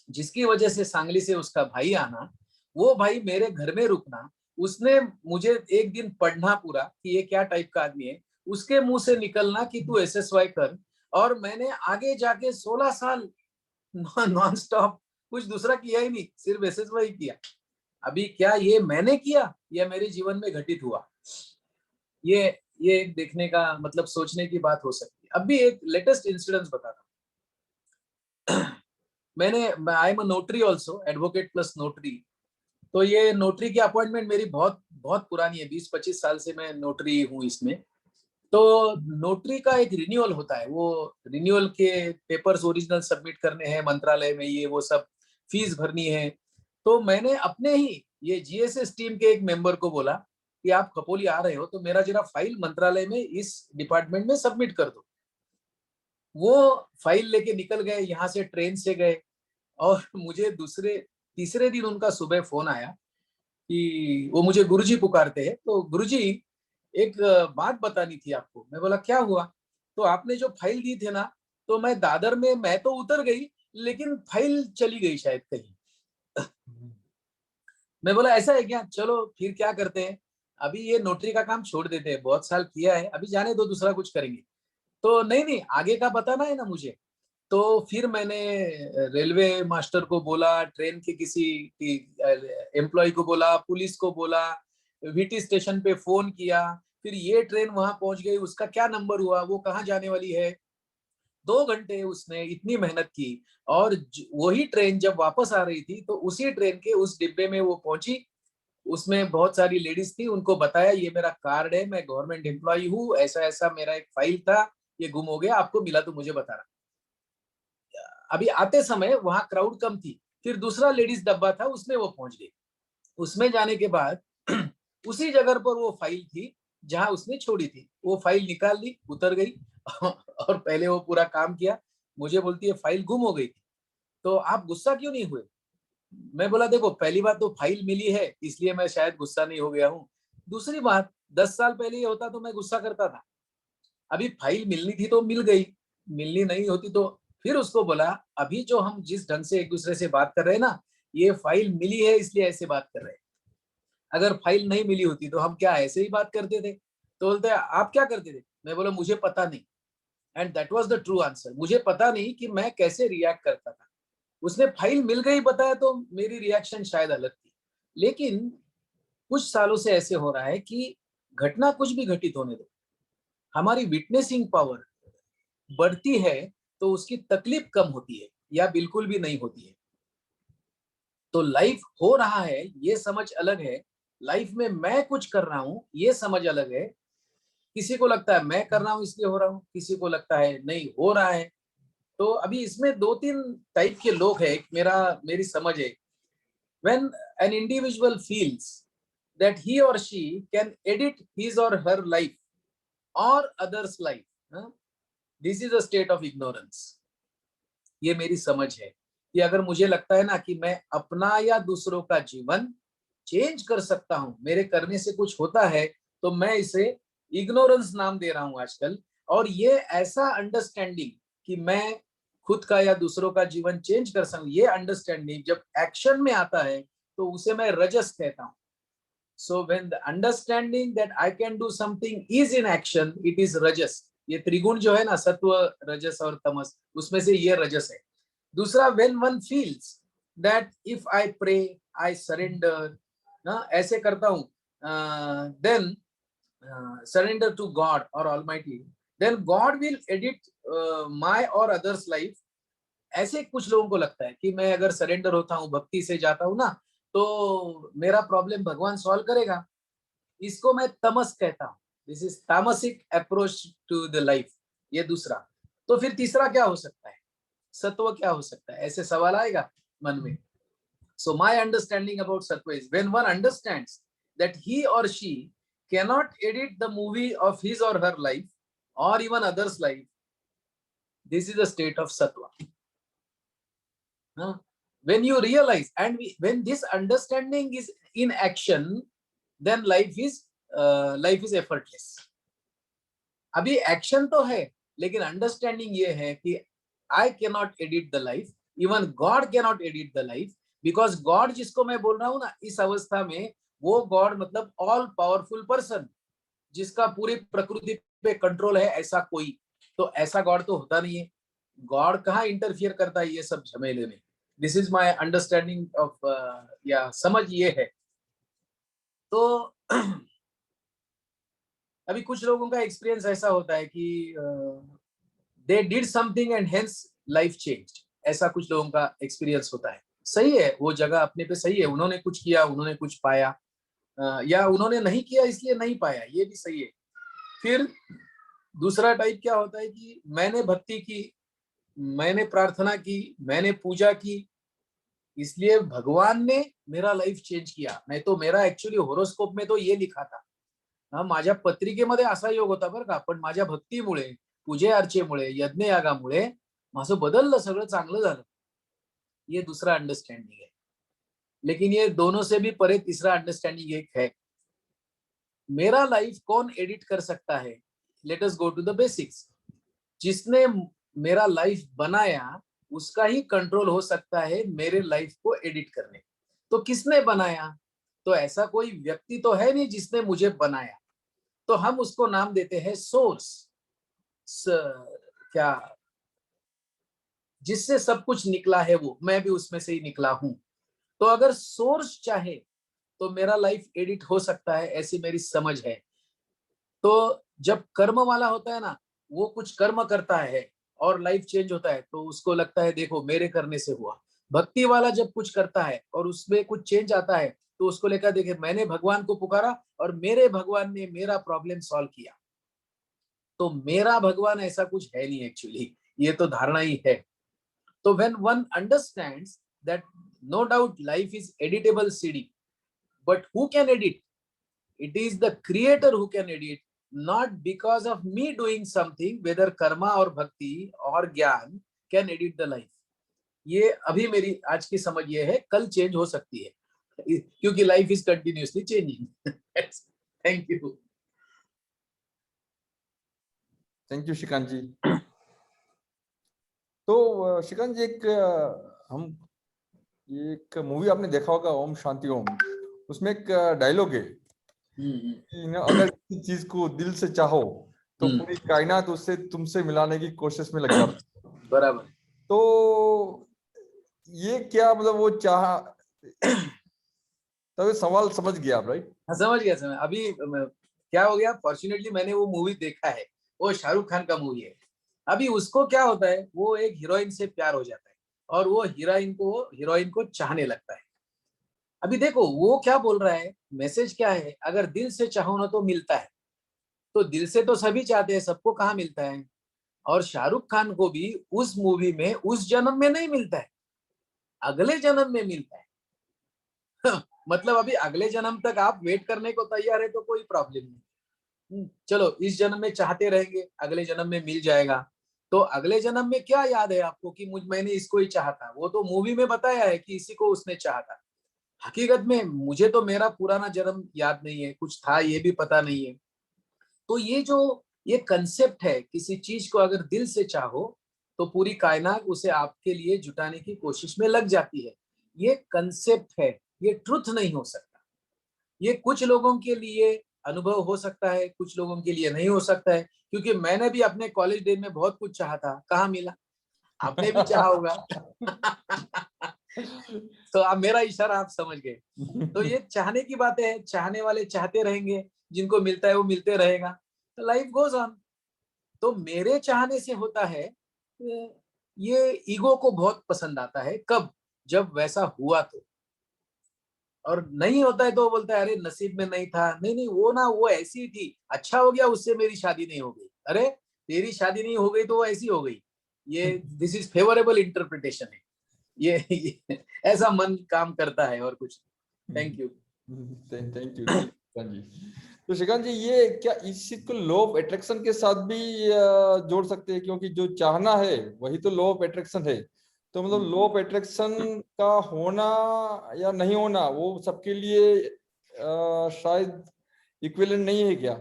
जिसकी वजह से सांगली से उसका भाई आना, वो भाई मेरे घर में रुकना, उसने मुझे एक दिन पढ़ना पूरा कि ये क्या टाइप का आदमी है, उसके मुंह से निकलना कि तू एसएसवाई कर, और मैंने आगे जाके 16 साल नॉन स्टॉप कुछ दूसरा किया ही नहीं, सिर्फ एसएसवाई किया। अभी क्या ये मैंने किया या मेरे जीवन में घटित हुआ, ये एक देखने का मतलब सोचने की बात हो सकती है। अब भी एक लेटेस्ट इंसिडेंस बताता हूँ। मैंने I am a notary also, advocate plus notary. तो ये नोटरी की अपॉइंटमेंट मेरी बहुत बहुत पुरानी है, 20-25 साल से मैं नोटरी हूँ इसमें। तो नोटरी का एक रिन्यूअल होता है, वो रिन्यूअल के पेपर्स ओरिजिनल सबमिट करने हैं मंत्रालय में, ये वो सब फीस भरनी है। तो मैंने अपने ही ये जीएसएस टीम के एक मेंबर को बोला कि आप खपोली आ रहे हो, तो मेरा जरा फाइल मंत्रालय में इस डिपार्टमेंट में सबमिट कर दो। वो फाइल लेके निकल गए, यहाँ से ट्रेन से गए, और मुझे तीसरे दिन उनका सुबह फोन आया कि वो मुझे गुरुजी पुकारते हैं। तो गुरुजी, एक बात बतानी थी आपको। मैं बोला, क्या हुआ? तो आपने जो फाइल दी थे ना, तो मैं दादर में, मैं तो उतर गई, लेकिन फाइल चली गई शायद कहीं। मैं बोला, ऐसा है क्या? चलो फिर क्या करते हैं, अभी ये नोटरी का काम छोड़ देते हैं, बहुत साल किया है, अभी जाने दो, दूसरा कुछ करेंगे। तो नहीं नहीं, आगे का बताना है ना मुझे। तो फिर मैंने रेलवे मास्टर को बोला, ट्रेन के किसी एम्प्लॉय को बोला, पुलिस को बोला, वीटी स्टेशन पे फोन किया, फिर ये ट्रेन वहां पहुंच गई, उसका क्या नंबर हुआ, वो कहाँ जाने वाली है। 2 घंटे उसने इतनी मेहनत की, और वही ट्रेन जब वापस आ रही थी, तो उसी ट्रेन के उस डिब्बे में वो पहुंची। उसमें बहुत सारी लेडीज थी, उनको बताया, ये मेरा कार्ड है, मैं गवर्नमेंट एम्प्लॉय हूँ, ऐसा ऐसा मेरा एक फाइल था, ये गुम हो गया, आपको मिला तो मुझे बताना। अभी आते समय वहां क्राउड कम थी, फिर दूसरा लेडीज डब्बा था, उसमें वो पहुंच गई। उसमें जाने के बाद उसी जगह पर वो फाइल थी जहां उसने छोड़ी थी, वो फाइल निकाल ली, उतर गई। और पहले वो पूरा काम किया। मुझे बोलती है, फाइल गुम हो गई थी, तो आप गुस्सा क्यों नहीं हुए? मैं बोला, देखो पहली बात तो फाइल मिली है, इसलिए मैं शायद गुस्सा नहीं हो गया हूँ। दूसरी बात, 10 साल पहले ये होता तो मैं गुस्सा करता था। अभी फाइल मिलनी थी तो मिल गई, मिलनी नहीं होती तो। फिर उसको बोला, अभी जो हम जिस ढंग से एक दूसरे से बात कर रहे हैं ना, ये फाइल मिली है इसलिए ऐसे बात कर रहे हैं, अगर फाइल नहीं मिली होती तो हम क्या ऐसे ही बात करते थे? तो बोलते हैं, आप क्या करते थे? मैं बोला, मुझे पता नहीं। And that was the true answer, मुझे पता नहीं कि मैं कैसे रिएक्ट करता था। उसने फाइल मिल गई बताया तो मेरी रिएक्शन शायद अलग थी। लेकिन कुछ सालों से ऐसे हो रहा है कि घटना कुछ भी घटित होने दो, हमारी विटनेसिंग पावर बढ़ती है तो उसकी तकलीफ कम होती है या बिल्कुल भी नहीं होती है। तो लाइफ हो रहा है ये समझ अलग है, लाइफ में मैं कुछ कर रहा हूं ये समझ अलग है। किसी को लगता है मैं कर रहा हूं इसलिए हो रहा हूं, किसी को लगता है नहीं हो रहा है। तो अभी इसमें 2-3 टाइप के लोग हैं। मेरी समझ है, when an individual feels that he or she can edit his or her life or others life, this is a state of ignorance। ये मेरी समझ है कि अगर मुझे लगता है ना कि मैं अपना या दूसरों का जीवन चेंज कर सकता हूं, मेरे करने से कुछ होता है, तो मैं इसे इग्नोरेंस नाम दे रहा हूं आजकल। और ये ऐसा अंडरस्टैंडिंग कि मैं खुद का या दूसरों का जीवन चेंज कर सकूं, ये अंडरस्टैंडिंग जब एक्शन में आता है तो उसे मैं रजस कहता हूं। So when the understanding that I can do something is in action, it is रजस। ये त्रिगुण जो है ना, सत्व, रजस और तमस, उसमें से ये रजस है। दूसरा, when one feels that if I pray, I surrender, ऐसे करता हूं, देन सरेंडर टू गॉड और almighty, then God will edit my और अदर्स लाइफ। ऐसे कुछ लोगों को लगता है कि मैं अगर सरेंडर होता हूं, भक्ति से जाता हूं ना, तो मेरा प्रॉब्लम भगवान सॉल्व करेगा। इसको मैं तमस कहता हूं। दिस इज तामसिक अप्रोच टू द लाइफ। ये दूसरा। तो फिर तीसरा क्या हो सकता है, सत्व क्या हो सकता है, ऐसे सवाल आएगा मन में। So my understanding about Sattva is when one understands that he or she cannot edit the movie of his or her life or even others' life, this is a state of Sattva. When you realize and when this understanding is in action, then life is effortless. अभी action तो है, लेकिन understanding ये है कि I cannot edit the life, even God cannot edit the life, because God जिसको मैं बोल रहा हूं ना इस अवस्था में, वो गॉड मतलब ऑल पावरफुल पर्सन, जिसका पूरी प्रकृति पे कंट्रोल है, ऐसा कोई। तो ऐसा गॉड तो होता नहीं है। गॉड कहाँ इंटरफियर करता है ये सब झमेले में। This is my understanding of, या समझ ये है। तो अभी कुछ लोगों का एक्सपीरियंस ऐसा होता है कि they did something and hence life changed. ऐसा कुछ लोगों का एक्सपीरियंस होता है। सही है, वो जगह अपने पे सही है, उन्होंने कुछ किया, उन्होंने कुछ पाया, या उन्होंने नहीं किया इसलिए नहीं पाया, ये भी सही है। फिर दूसरा टाइप क्या होता है कि मैंने भक्ति की, मैंने प्रार्थना की, मैंने पूजा की, इसलिए भगवान ने मेरा लाइफ चेंज किया। नहीं तो मेरा एक्चुअली होरोस्कोप में तो ये लिखा था, माझ्या पत्रिकेमध्ये असा योग होता बरं का, पण माझ्या भक्तीमुळे, पूजे अर्चेमुळे, यज्ञ यागामुळे माझं बदललं, सगळं चांगलं झालं। ये दूसरा अंडरस्टैंडिंग है। लेकिन ये दोनों से भी परे तीसरा अंडरस्टैंडिंग एक है, मेरा लाइफ कौन एडिट कर सकता है। Let us go to the basics. जिसने मेरा लाइफ बनाया उसका ही कंट्रोल हो सकता है मेरे लाइफ को एडिट करने। तो किसने बनाया, तो ऐसा कोई व्यक्ति तो है नहीं जिसने मुझे बनाया, तो हम उसको नाम देते हैं सोर्स। क्या, जिससे सब कुछ निकला है वो, मैं भी उसमें से ही निकला हूं। तो अगर सोर्स चाहे तो मेरा लाइफ एडिट हो सकता है, ऐसी मेरी समझ है। तो जब कर्म वाला होता है ना, वो कुछ कर्म करता है और लाइफ चेंज होता है, तो उसको लगता है देखो मेरे करने से हुआ। भक्ति वाला जब कुछ करता है और उसमें कुछ चेंज आता है, तो उसको लेकर देखे मैंने भगवान को पुकारा और मेरे भगवान ने मेरा प्रॉब्लम सॉल्व किया। तो मेरा भगवान ऐसा कुछ है नहीं एक्चुअली, ये तो धारणा ही है। तो when one understands that no doubt life is editable CD, but who can edit? It is the creator who can edit, not because of me doing something, whether karma or bhakti or ज्ञान can edit the life. ये अभी मेरी आज की समझ ये है, कल चेंज हो सकती है क्योंकि life is continuously changing. Thank you. Thank you Shrikant ji. तो श्रीकांत जी, एक मूवी आपने देखा होगा, ओम शांति ओम, उसमें एक डायलॉग है कि अगर किसी चीज को दिल से चाहो तो पूरी कायनात उससे तुमसे मिलाने की कोशिश में लग जाती है। बराबर। तो ये क्या मतलब वो चाह, तो सवाल समझ गया आप, राइट? हाँ समझ गया। अभी क्या हो गया, फॉर्चुनेटली मैंने वो मूवी देखा है, वो शाहरुख खान का मूवी है। अभी उसको क्या होता है, वो एक हीरोइन से प्यार हो जाता है और वो हीरोइन को चाहने लगता है। अभी देखो वो क्या बोल रहा है, मैसेज क्या है, अगर दिल से चाहो ना तो मिलता है। तो दिल से तो सभी चाहते हैं, सबको कहाँ मिलता है। और शाहरुख खान को भी उस मूवी में उस जन्म में नहीं मिलता है, अगले जन्म में मिलता है। मतलब अभी अगले जन्म तक आप वेट करने को तैयार है तो कोई प्रॉब्लम नहीं। चलो इस जन्म में चाहते रहेंगे, अगले जन्म में मिल जाएगा। तो अगले जन्म में क्या याद है आपको कि मैंने इसको ही चाहा था, वो तो मूवी में बताया है कि इसी को उसने चाहा था। हकीकत में मुझे तो मेरा पुराना जन्म याद नहीं है, कुछ था ये भी पता नहीं है। तो ये कंसेप्ट है, किसी चीज को अगर दिल से चाहो तो पूरी कायनात उसे आपके लिए जुटाने की कोशिश में लग जाती है। ये कंसेप्ट है, ये ट्रुथ नहीं हो सकता। ये कुछ लोगों के लिए अनुभव हो सकता है, कुछ लोगों के लिए नहीं हो सकता है। क्योंकि मैंने भी अपने कॉलेज डेज में बहुत कुछ चाहा था, कहाँ मिला, आपने भी चाहा होगा। तो अब मेरा इशारा आप समझ गए। तो ये चाहने की बातें हैं, चाहने वाले चाहते रहेंगे, जिनको मिलता है वो मिलते रहेगा, तो लाइफ गोज ऑन। तो मेरे चाहने से होता है, ये ईगो को बहुत पसंद आता है, कब, जब वैसा हुआ तो। और नहीं होता है तो वो बोलता है अरे नसीब में नहीं था, नहीं नहीं वो ना वो ऐसी थी, अच्छा हो गया उससे मेरी शादी नहीं हो गई। अरे तेरी शादी नहीं हो गई तो वो ऐसी हो गई। ये दिस इज फेवरेबल इंटरप्रिटेशन है। ये ऐसा मन काम करता है और कुछ। Thank you. Thank you Shrikant ji. तो श्रीकांत जी, ये क्या इस चीज को लॉ ऑफ अट्रैक्शन के साथ भी जोड़ सकते हैं? क्योंकि जो चाहना है वही तो लॉ ऑफ अट्रैक्शन है। तो मतलब लॉ ऑफ अट्रैक्शन का होना या नहीं होना वो सबके लिए शायद इक्विवेलेंट नहीं है क्या?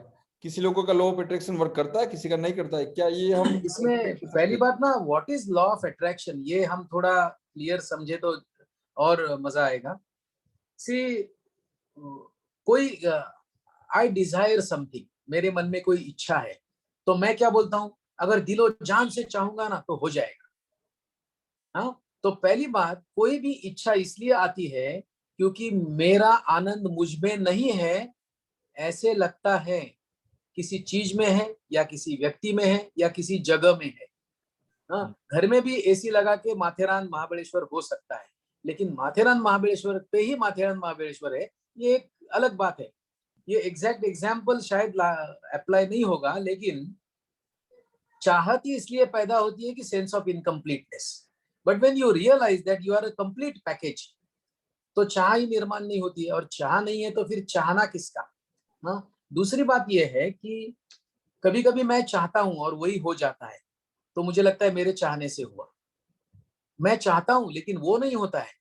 किसी लोगों का लॉ ऑफ अट्रैक्शन वर्क करता है, किसी का नहीं करता है, क्या ये हम इसमें पहली बात ना, what is law of attraction, ये हम थोड़ा क्लियर समझे तो और मजा आएगा। सी, कोई आई डिजायर समथिंग, मेरे मन में कोई इच्छा है, तो मैं क्या बोलता हूं, अगर दिलो जान से चाहूंगा ना तो हो जाएगा। हाँ, तो पहली बात, कोई भी इच्छा इसलिए आती है क्योंकि मेरा आनंद मुझ में नहीं है, ऐसे लगता है किसी चीज में है या किसी व्यक्ति में है या किसी जगह में है। हाँ, घर में भी एसी लगा के माथेरान महाबलेश्वर हो सकता है, लेकिन माथेरान महाबलेश्वर पे ही माथेरान महाबलेश्वर है, ये एक अलग बात है। ये एग्जैक्ट एग्जाम्पल शायद अप्लाई नहीं होगा, लेकिन चाहत ही इसलिए पैदा होती है कि sense of incompleteness. But when you realise that you are a complete package, तो चाह ही निर्माण नहीं होती है, और चाह नहीं है तो फिर चाहना किसका। हाँ, दूसरी बात यह है कि कभी कभी मैं चाहता हूं और वही हो जाता है, तो मुझे लगता है मेरे चाहने से हुआ। मैं चाहता हूं लेकिन वो नहीं होता है,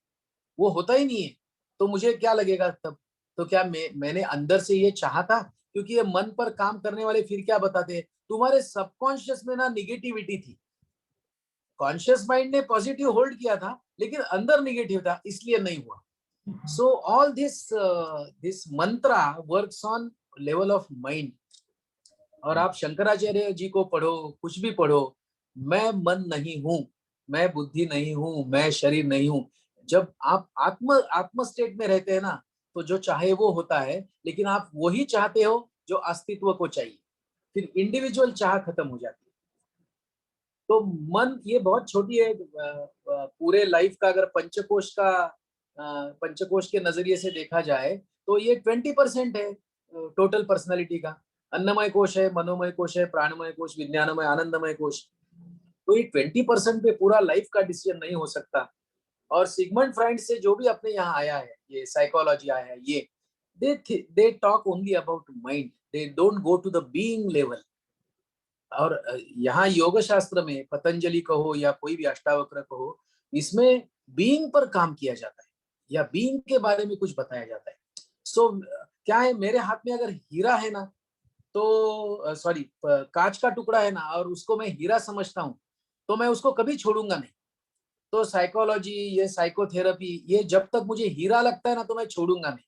वो होता ही नहीं है, तो मुझे क्या लगेगा तब? तो क्या मैंने अंदर से ये चाहा था? क्योंकि ये मन पर काम करने वाले फिर क्या बताते हैं, तुम्हारे सबकॉन्शियस में ना निगेटिविटी थी, कॉन्शियस माइंड ने पॉजिटिव होल्ड किया था लेकिन अंदर निगेटिव था, इसलिए नहीं हुआ। So all this Mantra works on level of mind. और आप शंकराचार्य जी को पढ़ो, कुछ भी पढ़ो, मैं मन नहीं हूं, मैं बुद्धि नहीं हूं, मैं शरीर नहीं हूं। जब आप आत्म स्टेट में रहते हैं ना, तो जो चाहे वो होता है, लेकिन आप वही चाहते हो जो अस्तित्व को चाहिए, फिर इंडिविजुअल चाह खत्म हो जाती है। तो मन ये बहुत छोटी है, पूरे लाइफ का अगर पंचकोश के नजरिए से देखा जाए तो ये 20% है टोटल पर्सनालिटी का। अन्नमय कोश है, मनोमय कोश है, प्राणमय कोश, विज्ञानमय, आनंदमय कोश। तो ये 20% पे पूरा लाइफ का डिसीजन नहीं हो सकता। और सिगमंड फ्राइड से जो भी अपने यहाँ आया है, ये साइकोलॉजी आया है, ये they talk only about mind, they don't go to the being level. और यहाँ योग शास्त्र में पतंजलि कहो या कोई भी अष्टावक्र कहो, इसमें बीइंग पर काम किया जाता है या बीइंग के बारे में कुछ बताया जाता है। सो क्या है, मेरे हाथ में अगर हीरा है ना, तो सॉरी कांच का टुकड़ा है ना, और उसको मैं हीरा समझता हूँ, तो मैं उसको कभी छोड़ूंगा नहीं। तो साइकोलॉजी, ये साइकोथेरेपी, ये जब तक मुझे हीरा लगता है ना तो मैं छोड़ूंगा नहीं।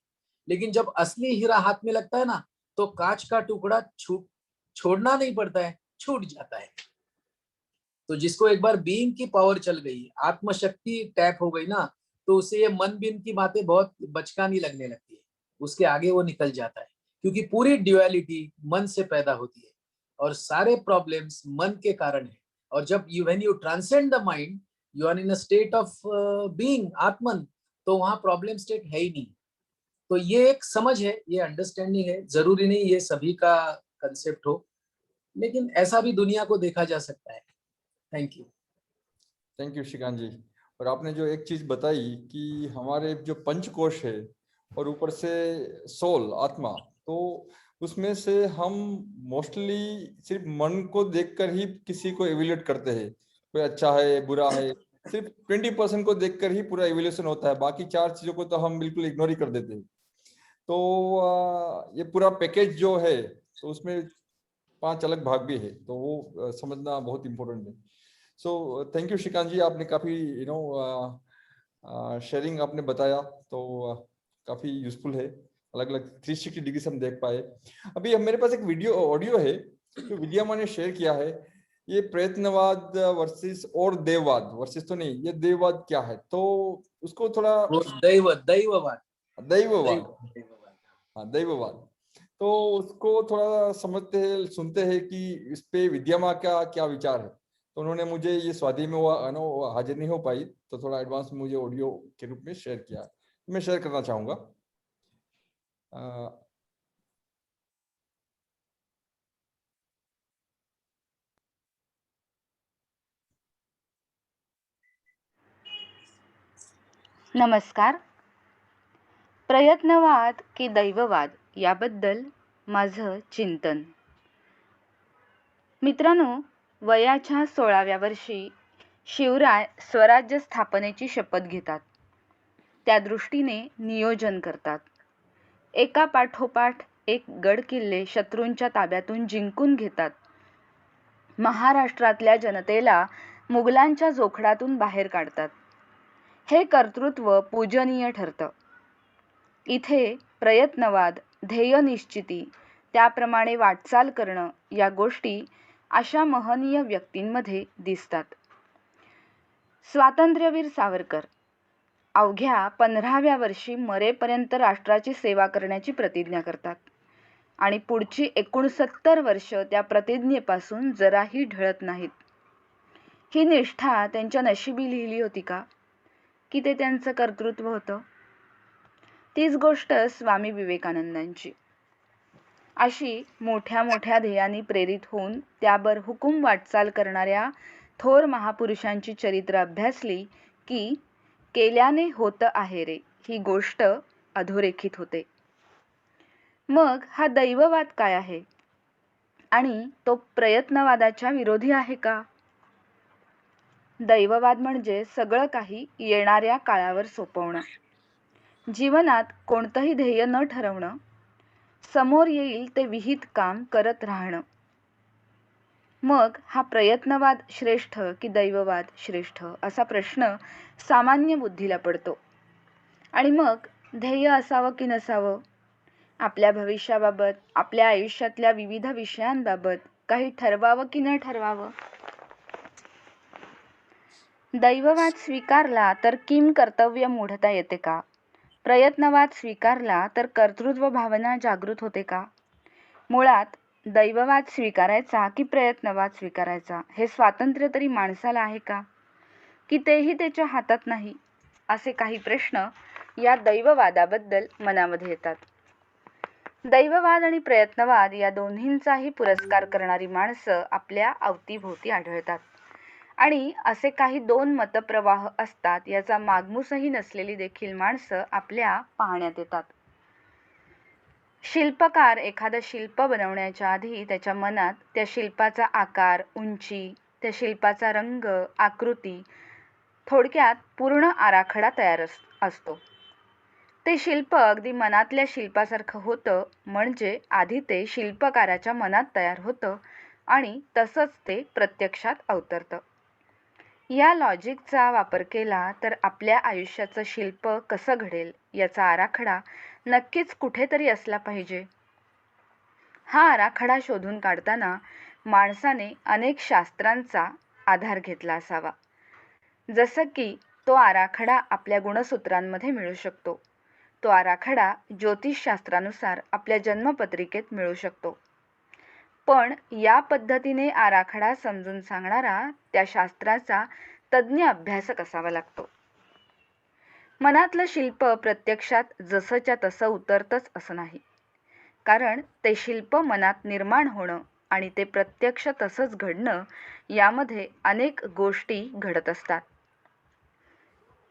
लेकिन जब असली हीरा हाथ में लगता है ना, तो कांच का टुकड़ा छोड़ना नहीं पड़ता है, छूट जाता है। तो जिसको एक बार बीइंग की पावर चल गई, आत्मशक्ति टैप हो गई ना, तो उसे ये मन बिन की बातें बहुत बचकानी लगने लगती है, उसके आगे वो निकल जाता है। क्योंकि पूरी ड्युअलिटी मन से पैदा होती है। और सारे प्रॉब्लम्स मन के कारण है। और जब when you transcend the mind, you are in a state of being आत्मन, तो वहां प्रॉब्लम स्टेट है ही नहीं। तो ये एक समझ है, ये अंडरस्टैंडिंग है। जरूरी नहीं ये सभी का कंसेप्ट हो, लेकिन ऐसा भी दुनिया को देखा जा सकता है। Thank you. Thank you Shrikant ji. और आपने जो एक चीज बताई कि हमारे जो पंचकोश है और ऊपर से सोल आत्मा, तो उसमें से हम मोस्टली सिर्फ मन को देखकर ही किसी को एवेल्यूएट करते हैं, कोई अच्छा है बुरा है, सिर्फ 20% को देखकर ही पूरा एवेल्यूएशन होता है, बाकी 4 चीजों को तो हम बिल्कुल इग्नोर ही कर देते हैं। तो ये पूरा पैकेज जो है, तो उसमें 5 अलग भाग भी है, तो वो समझना बहुत इम्पोर्टेंट है। सो थैंक यू श्रीकांत जी, आपने काफ़ी शेयरिंग आपने बताया, तो काफ़ी यूजफुल है। अलग अलग 360 डिग्री से हम देख पाए। अभी मेरे पास एक वीडियो ऑडियो है जो विद्या माँ ने शेयर किया है। ये प्रयत्नवाद वर्सेस और देववाद, वर्सेस तो नहीं, ये देववाद क्या है, तो उसको थोड़ा दैववाद दैववाद, हाँ दैववाद, तो उसको थोड़ा समझते हैं, सुनते हैं कि इस पे विद्या माँ का क्या विचार है। तो उन्होंने मुझे ये स्वाति में वो हाजिर नहीं हो पाई, तो थोड़ा एडवांस में मुझे ऑडियो के रूप में शेयर किया, मैं शेयर करना चाहूंगा। नमस्कार. प्रयत्नवाद की दैववाद याबद्दल माझं चिंतन. मित्रांनो, वयाच्या 16व्या वर्षी शिवराय स्वराज्य स्थापनेची शपथ घेतात. त्या दृष्टीने नियोजन करतात. एका पाठोपाठ एक गड किल्ले शत्रूंच्या ताब्यातून जिंकून घेतात. महाराष्ट्रातल्या जनतेला मुघलांच्या जोखडातून बाहेर काढतात. हे कर्तृत्व पूजनीय ठरतं. इथे प्रयत्नवाद, ध्येय निश्चिती, त्याप्रमाणे वाटचाल करणं या गोष्टी अशा महनीय व्यक्तींमध्ये दिसतात. स्वातंत्र्यवीर सावरकर अवघ्या 15व्या वर्षी मरेपर्यंत राष्ट्राची सेवा करण्याची प्रतिज्ञा करतात आणि पुढची 69 वर्ष त्या प्रतिज्ञेपासून जराही ढळत नाहीत. ही निष्ठा त्यांच्या नशिबी लिहिली होती का, की ते त्यांचं कर्तृत्व होतं? तीच गोष्ट स्वामी विवेकानंदांची. अशी मोठ्या मोठ्या ध्येयांनी प्रेरित होऊन त्यावर हुकूम वाटचाल करणाऱ्या थोर महापुरुषांची चरित्र अभ्यासली की केल्याने होत आहे रे ही गोष्ट अधोरेखित होते. मग हा दैववाद काय आहे आणि तो प्रयत्नवादाच्या विरोधी आहे का? दैववाद म्हणजे सगळं काही येणाऱ्या काळावर सोपवणं, जीवनात कोणतंही ध्येय न ठरवणं, समोर येईल ते विहित काम करत राहणं. मग हा प्रयत्नवाद श्रेष्ठ की दैववाद श्रेष्ठ असा प्रश्न सामान्य बुद्धीला पडतो. आणि मग ध्येय असावं की नसावं, आपल्या भविष्याबाबत, आपल्या आयुष्यातल्या विविध विषयांबाबत काही ठरवावं की न ठरवावं. दैववाद स्वीकारला तर किम कर्तव्य मोडता येते का? प्रयत्नवाद स्वीकारला तर कर्तृत्व भावना जागृत होते का? मुळात दैववाद स्वीकारायचा की प्रयत्नवाद स्वीकारायचा हे स्वातंत्र्य तरी माणसाला आहे का, की तेही त्याच्या हातात नाही, असे काही प्रश्न या दैववादाबद्दल मनामध्ये येतात. दैववाद आणि प्रयत्नवाद या दोन्हींचाही पुरस्कार करणारी माणसं आपल्या अवतीभोवती आढळतात. आणि असे काही 2 मतप्रवाह असतात याचा मागमूसही नसलेली देखील माणसं आपल्या पाहण्यात येतात. शिल्पकार एखादं शिल्प बनवण्याच्या आधी त्याच्या मनात त्या शिल्पाचा आकार, उंची, त्या शिल्पाचा रंग, आकृती, थोडक्यात पूर्ण आराखडा तयार असतो. ते शिल्प अगदी मनातल्या शिल्पासारखं होतं म्हणजे आधी ते शिल्पकाराच्या मनात तयार होतं आणि तसंच ते प्रत्यक्षात अवतरतं. या लॉजिकचा वापर केला तर आपल्या आयुष्याचं शिल्प कसं घडेल याचा आराखडा नक्कीच कुठेतरी असला पाहिजे. हा आराखडा शोधून काढताना माणसाने अनेक शास्त्रांचा आधार घेतला असावा. जसं की तो आराखडा आपल्या गुणसूत्रांमध्ये मिळू शकतो. तो आराखडा ज्योतिषशास्त्रानुसार आपल्या जन्मपत्रिकेत मिळू शकतो. पण या पद्धतीने आराखडा समजून सांगणारा त्या शास्त्राचा तज्ज्ञ अभ्यासक असावा लागतो. मनातलं शिल्प प्रत्यक्षात जसंच्या तसं उतरतंच असं नाही, कारण ते शिल्प मनात निर्माण होणं आणि ते प्रत्यक्ष तसंच घडणं यामध्ये अनेक गोष्टी घडत असतात.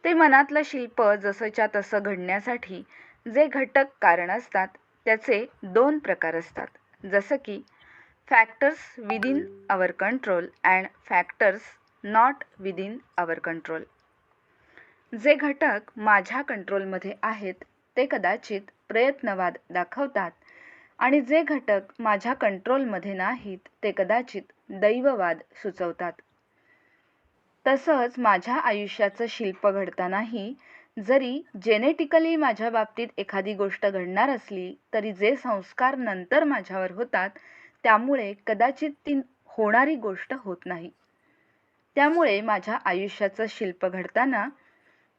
ते मनातलं शिल्प जसंच्या तसं घडण्यासाठी जे घटक कारण असतात त्याचे 2 प्रकार असतात, जसं की factors within our control and factors not within our control. जे घटक माझ्या कंट्रोलमध्ये आहेत ते कदाचित प्रयत्नवाद दाखवतात आणि जे घटक माझ्या कंट्रोलमध्ये नाहीत ते कदाचित दैववाद सुचवतात. तसंच माझ्या आयुष्याचं शिल्प घडतानाही जरी जेनेटिकली माझ्या बाबतीत एखादी गोष्ट घडणार असली तरी जे संस्कार नंतर माझ्यावर होतात त्यामुळे कदाचित ती होणारी गोष्ट होत नाही. त्यामुळे माझ्या आयुष्याचं शिल्प घडताना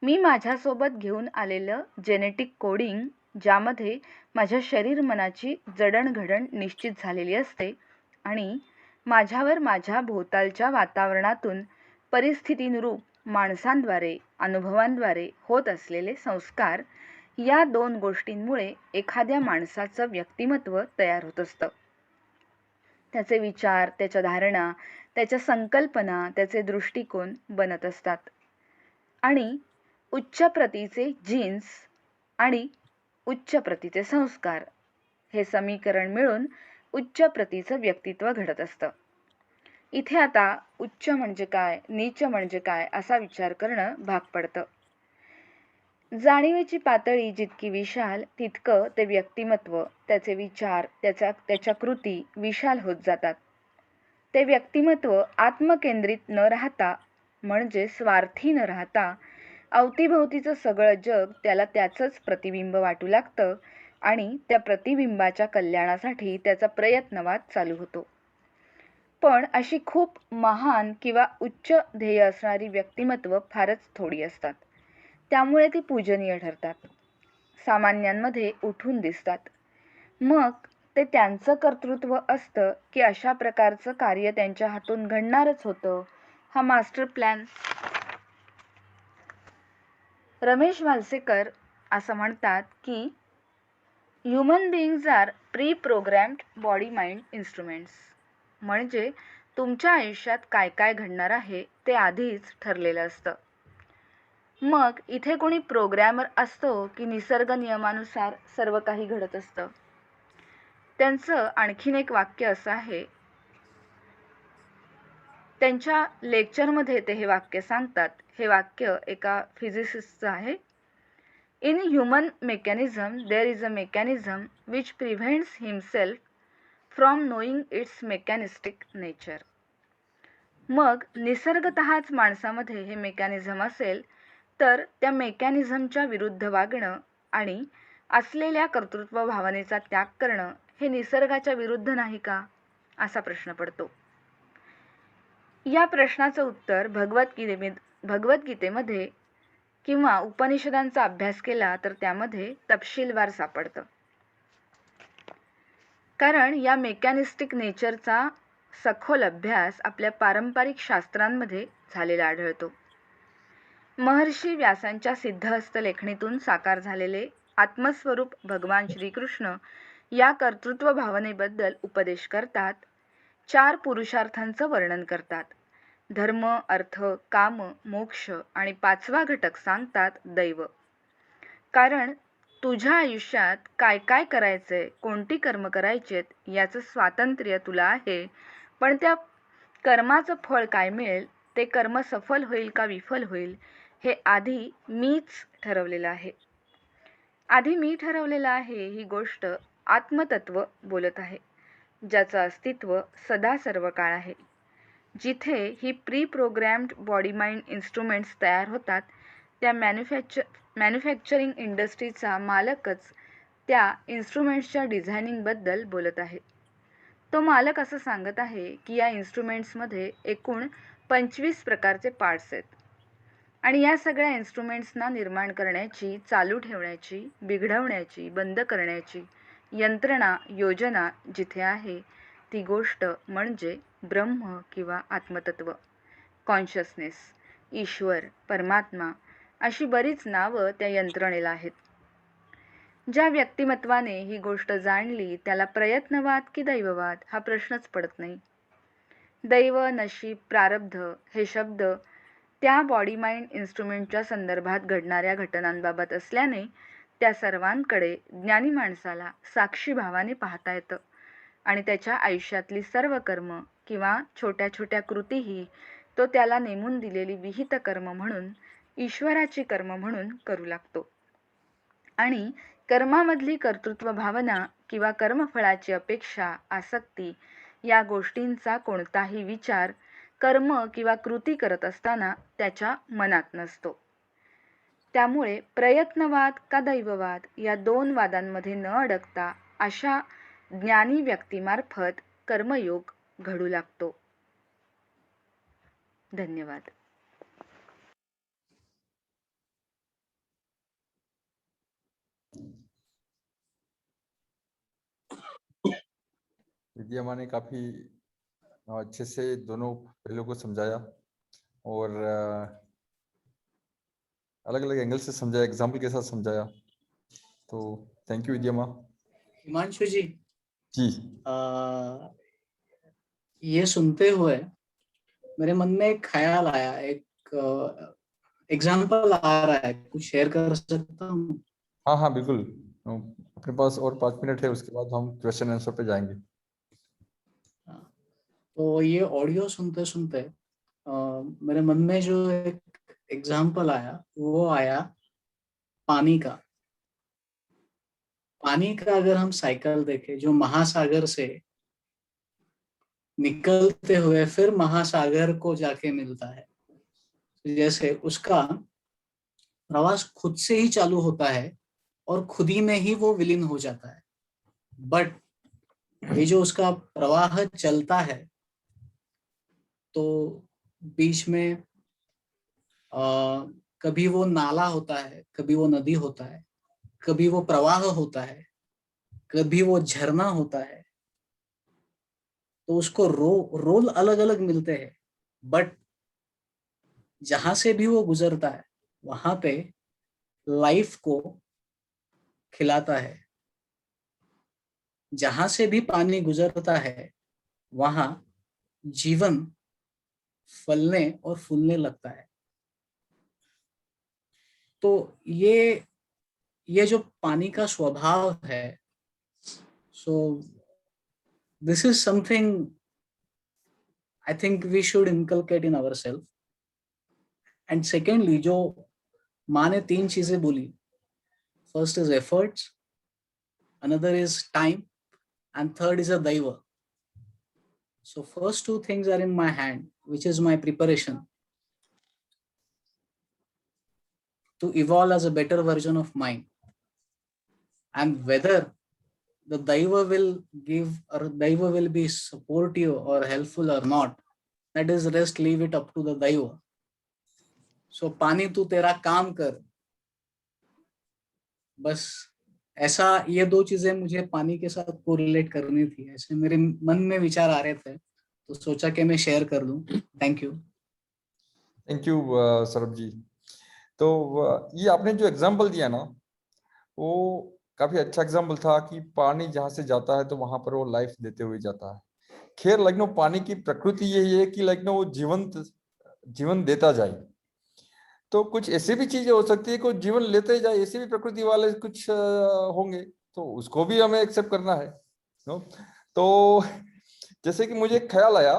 मी माझ्यासोबत घेऊन आलेलं जेनेटिक कोडिंग, ज्यामध्ये माझ्या शरीर मनाची जडणघडण निश्चित झालेली असते आणि माझ्यावर माझ्या भोवतालच्या वातावरणातून परिस्थितीनुरूप माणसांद्वारे, अनुभवांद्वारे होत असलेले संस्कार, या 2 गोष्टींमुळे एखाद्या माणसाचं व्यक्तिमत्व तयार होत असतं. त्याचे विचार, त्याच्या धारणा, त्याच्या संकल्पना, त्याचे दृष्टिकोन बनत असतात आणि उच्च प्रतीचे जीन्स आणि उच्च प्रतीचे संस्कार हे समीकरण मिळून उच्च प्रतीचं व्यक्तित्व घडत असतं. इथे आता उच्च म्हणजे काय, नीच म्हणजे काय असा विचार करणं भाग पडतं. जाणीवेची पातळी जितकी विशाल तितकं ते व्यक्तिमत्व, त्याचे विचार, त्याच्या कृती विशाल होत जातात. ते व्यक्तिमत्व आत्मकेंद्रित न राहता म्हणजे स्वार्थी न राहता अवतीभोवतीचं सगळं जग त्याला त्याचंच प्रतिबिंब वाटू लागतं आणि त्या प्रतिबिंबाच्या कल्याणासाठी त्याचा प्रयत्नवाद चालू होतो. पण अशी खूप महान किंवा उच्च ध्येय असणारी व्यक्तिमत्व फारच थोडी असतात. त्यामुळे ती पूजनीय ठरतात, सामान्यांमध्ये उठून दिसतात. मग ते त्यांचं कर्तृत्व असतं की अशा प्रकारचं कार्य त्यांच्या हातून घडणारच होतं, हा मास्टर प्लॅन. रमेश वालसेकर असं म्हणतात की human beings are pre programmed body mind instruments. म्हणजे तुमच्या आयुष्यात काय काय घडणार आहे ते आधीच ठरलेलं असतं. मग इथे कोणी प्रोग्रॅमर असतो की निसर्ग नियमानुसार सर्व काही घडत असतं? त्यांचं आणखीन एक वाक्य असं आहे, त्यांच्या लेक्चरमध्ये ते हे वाक्य सांगतात. हे वाक्य एका फिजिसिस्टचं आहे. In human mechanism there is a mechanism which prevents himself from knowing its mechanistic nature. मग निसर्गतःच माणसामध्ये हे मेकॅनिझम असेल तर त्या मेकॅनिझमच्या विरुद्ध वागणं आणि असलेल्या कर्तृत्व भावनेचा त्याग करणं हे निसर्गाच्या विरुद्ध नाही का, असा प्रश्न पडतो. या प्रश्नाचं उत्तर भगवद्गीतेमध्ये किंवा उपनिषदांचा अभ्यास केला तर त्यामध्ये तपशीलवार सापडतं. कारण या मेकॅनिस्टिक नेचरचा सखोल अभ्यास आपल्या पारंपरिक शास्त्रांमध्ये झालेला आढळतो. महर्षी व्यासांच्या सिद्धहस्त लेखणीतून साकार झालेले आत्मस्वरूप भगवान श्रीकृष्ण या कर्तृत्व भावनेबद्दल उपदेश करतात. 4 पुरुषार्थांचं वर्णन करतात. धर्म, अर्थ, काम, मोक्ष आणि 5वा घटक सांगतात दैव. कारण तुझ्या आयुष्यात काय काय करायचंय, कोणती कर्म करायचेत याचं स्वातंत्र्य तुला आहे, पण त्या कर्माचं फळ काय मिळेल, ते कर्म सफल होईल का विफल होईल, हे आधी मीच ठरवलेलं आहे. आधी मी ठरवलेलं आहे ही गोष्ट आत्मतत्व बोलत आहे, ज्याचं अस्तित्व सदा सर्व काळ आहे. जिथे ही pre programmed body mind instruments तयार होतात त्या मॅन्युफॅक्चरिंग इंडस्ट्रीचा मालकच त्या इन्स्ट्रुमेंट्सच्या डिझायनिंगबद्दल बोलत आहे. तो मालक असं सांगत आहे की या इन्स्ट्रुमेंट्समध्ये एकूण 25 प्रकारचे पार्ट्स आहेत आणि या सगळ्या इन्स्ट्रुमेंट्सना निर्माण करण्याची, चालू ठेवण्याची, बिघडवण्याची, बंद करण्याची यंत्रणा, योजना जिथे आहे ती गोष्ट म्हणजे ब्रह्म किंवा आत्मतत्व, कॉन्शियसनेस, ईश्वर, परमात्मा अशी बरीच नावं त्या यंत्रणेला आहेत. ज्या व्यक्तिमत्वाने ही गोष्ट जाणली त्याला प्रयत्नवाद की दैववाद हा प्रश्नच पडत नाही. दैव, नशीब, प्रारब्ध हे शब्द त्या बॉडी माइंड इन्स्ट्रुमेंटच्या संदर्भात घडणाऱ्या घटनांबाबत असल्याने त्या सर्वांकडे ज्ञानी माणसाला साक्षी भावाने पाहता येतं आणि त्याच्या आयुष्यातली सर्व कर्म किंवा छोट्या छोट्या कृतीही तो त्याला नेमून दिलेली विहित कर्म म्हणून, ईश्वराची कर्म म्हणून करू लागतो. आणि कर्मामधली कर्तृत्व भावना किंवा कर्मफळाची अपेक्षा, आसक्ती या गोष्टींचा कोणताही विचार कर्म किंवा कृती करत असताना त्याच्या मनात नसतो. त्यामुळे प्रयत्नवाद का दैववाद या दोन वादांमध्ये न अडकता अशा ज्ञानी व्यक्तीमार्फत कर्मयोग घडू लागतो. धन्यवाद. विद्या माँ ने काफी अच्छे से दोनों पहलुओं को समझाया और अलग अलग एंगल से समझाया, एग्जाम्पल के साथ समझाया. तो थैंक यू विद्या माँ. हिमांशु जी, जी. ये सुनते हुए मेरे मन में एक ख्याल आया, एक एग्जाम्पल आ रहा है, कुछ शेयर कर सकता हूँ? हाँ हाँ बिल्कुल. अपने पास और 5 मिनट है, उसके बाद हम क्वेश्चन आंसर पे जाएंगे. तो ये ऑडियो सुनते सुनते मेरे मन में जो एक एग्जाम्पल आया वो आया पानी का. पानी का अगर हम साइकिल देखें, जो महासागर से निकलते हुए फिर महासागर को जाके मिलता है, जैसे उसका प्रवास खुद से ही चालू होता है और खुद ही में ही वो विलीन हो जाता है. बट ये जो उसका प्रवाह चलता है तो बीच में कभी वो नाला होता है, कभी वो नदी होता है, कभी वो प्रवाह होता है, कभी वो झरना होता है. तो उसको रोल अलग अलग मिलते हैं, बट जहां से भी वो गुजरता है वहां पे लाइफ को खिलाता है. जहां से भी पानी गुजरता है वहां जीवन फलने और फूलने लगता है. तो ये जो पानी का स्वभाव है, so this is something I think we should inculcate in ourselves. And secondly, जो माँ ने 3 चीजें बोली, first is efforts, another is time, and third is a daiva. So first 2 things are in my hand, which is my preparation to evolve as a better version of mine. And whether the daiva will give or daiva will be supportive or helpful or not, that is rest, leave it up to the daiva. So पानी तू तेरा काम कर, बस ऐसा. ये 2 चीजें मुझे पानी के साथ कोरिलेट करनी थी, ऐसे मेरे मन में विचार आ रहे थे, तो सोचा कि मैं शेयर कर दूं. Thank you. Thank you Saurabh ji. तो ये आपने जो एग्जाम्पल दिया ना, वो काफी अच्छा एग्जाम्पल था कि पानी जहां से जाता है तो वहां पर वो लाइफ देते हुए जाता है. खैर लाइक पानी की प्रकृति यही है कि लाइक वो जीवन देता जाए. तो कुछ ऐसी भी चीजें हो सकती है, कुछ जीवन लेते जाए, ऐसी भी प्रकृति वाले कुछ होंगे, तो उसको भी हमें एक्सेप्ट करना है. तो जैसे कि मुझे ख्याल आया,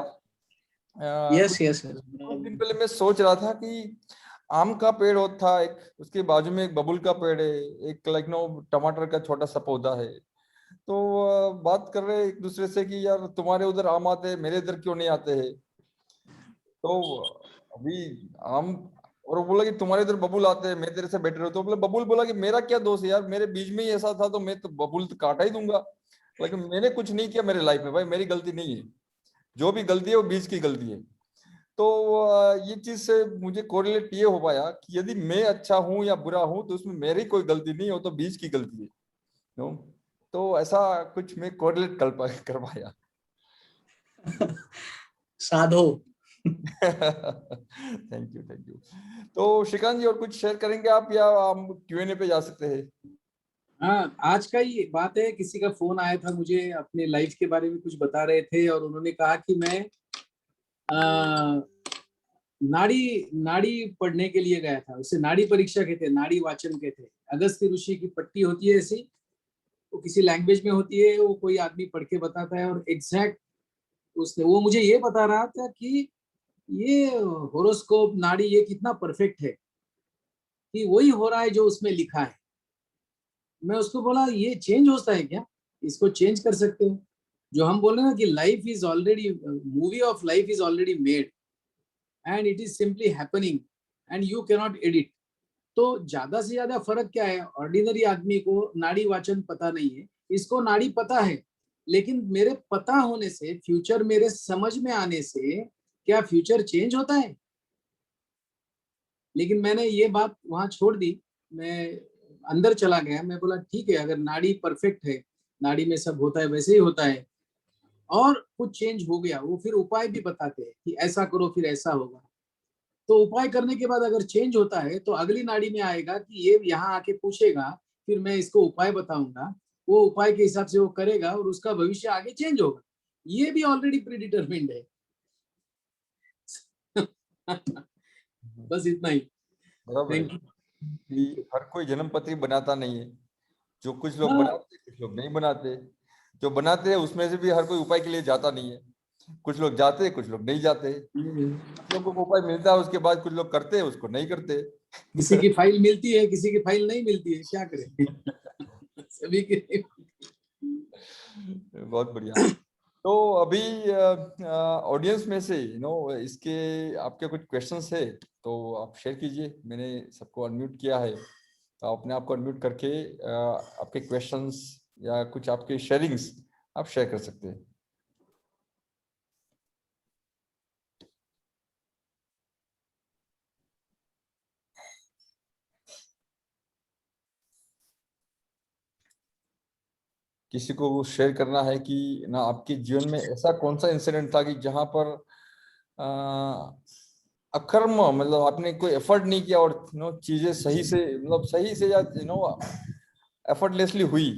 यस. कुछ दिन पहले मैं सोच रहा था कि आम का पेड़ होता है एक, उसके बाजू में एक बबुल का पेड़ है, एक लाइक टमाटर का छोटा सा पौधा है. तो बात कर रहे एक दूसरे से कि यार तुम्हारे उधर आम आते हैं, मेरे इधर क्यों नहीं आते हैं. तो अभी आम, और वो बोला कि तुम्हारे इधर बबुल आते हैं, मैं तेरे से बेटर हूं. तो बबुल बोला कि मेरा क्या दोष है यार, मेरे बीज में ही ऐसा था तो मैं तो बबुल तो काटा ही दूंगा. लेकिन मैंने कुछ नहीं किया मेरे लाइफ में, भाई मेरी गलती नहीं है. जो भी गलती है वो बीज की गलती है. तो ये चीज से मुझे कोरिलेट ये हो पाया कि यदि मैं अच्छा हूं या बुरा हूं तो उसमें मेरी कोई गलती नहीं हो, तो बीज की गलती है. तो ऐसा कुछ मैं कोरिलेट कर पाया. साधो। Thank you. तो श्रीकांत जी और कुछ शेयर करेंगे आप, या हम Q&A पे जा सकते हैं? हाँ, आज का ही बात है, किसी का फोन आया था मुझे, अपने लाइफ के बारे में कुछ बता रहे थे और उन्होंने कहा कि मैं नाड़ी नाड़ी पढ़ने के लिए गया था। उसे नाड़ी परीक्षा कहते हैं, नाड़ी वाचन कहते हैं। अगस्त्य ऋषि की पट्टी होती है ऐसी, वो किसी लैंग्वेज में होती है, वो कोई आदमी पढ़ के बताता है और एग्जैक्ट उसने वो मुझे ये बता रहा था कि ये होरोस्कोप नाड़ी ये कितना परफेक्ट है कि वही हो रहा है जो उसमें लिखा है। मैं उसको बोला ये चेंज होता है क्या, इसको चेंज कर सकते हो? जो हम बोले ना कि life is already, movie of life is already made and it is simply happening and you can not edit. तो ज्यादा से ज्यादा फर्क क्या है, ऑर्डिनरी आदमी को नाड़ी वाचन पता नहीं है, इसको नाड़ी पता है, लेकिन मेरे पता होने से, फ्यूचर मेरे समझ में आने से क्या फ्यूचर चेंज होता है? लेकिन मैंने ये बात वहां छोड़ दी, मैं अंदर चला गया। मैं बोला ठीक है, अगर नाड़ी परफेक्ट है, नाड़ी में सब होता है वैसे ही होता है, और कुछ चेंज हो गया, वो फिर उपाय भी बताते हैं कि ऐसा करो फिर ऐसा होगा। तो उपाय करने के बाद अगर चेंज होता है तो अगली नाड़ी में आएगा कि ये यहाँ आके पूछेगा, फिर मैं इसको उपाय बताऊंगा, वो उपाय के हिसाब से वो करेगा और उसका भविष्य आगे चेंज होगा। ये भी ऑलरेडी प्रीडिटरमिन्ड है। बस इतना ही। बराबर है थैंक यू। कि हर कोई जन्म पत्री बनाता नहीं है। जो कुछ लोग हाँ, बनाते, कुछ लोग नहीं बनाते। जो बनाते हैं उसमें से भी हर कोई उपाय के लिए जाता नहीं है। कुछ लोग जाते हैं, कुछ लोग नहीं जाते। कुछ लोगों को उपाय मिलता है, उसके बाद कुछ लोग करते हैं, उसको नहीं करते। किसी की फाइल मिलती है, किसी की फाइल नहीं मिलती है, क्या करें? सभी की। बहुत बढ़िया। तो अभी ऑडियंस में से इसके आपके कुछ क्वेश्चंस है तो आप शेयर कीजिए। मैंने सबको अनम्यूट किया है, तो आप अपने आप को अनम्यूट करके आपके क्वेश्चंस या कुछ आपके शेयरिंग्स आप शेयर कर सकते हैं। किसी को शेयर करना है कि ना आपके जीवन में ऐसा कौन सा इंसिडेंट था कि जहां पर अकर्म, मतलब आपने कोई एफर्ट नहीं किया और चीजें सही से, मतलब सही से या एफर्टलेसली हुई।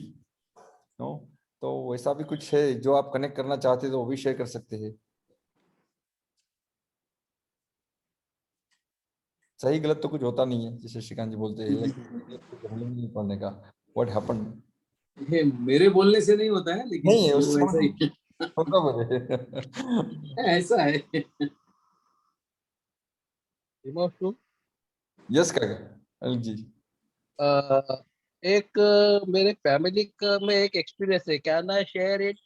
नो तो वैसा भी कुछ है जो आप कनेक्ट करना चाहते हैं तो वो भी शेयर कर सकते हैं। सही गलत तो कुछ होता नहीं है, जैसे श्रीकांत जी बोलते हैं नहीं पढ़ने का व्हाट हैपेंड। ये मेरे बोलने से नहीं होता है, लेकिन नहीं है वो ऐसा ही ऐसा है। हिमांशु, यस का अनिल जी। एक मेरे फैमिली का में एक एक्सपीरियंस है, क्या ना शेयर इट?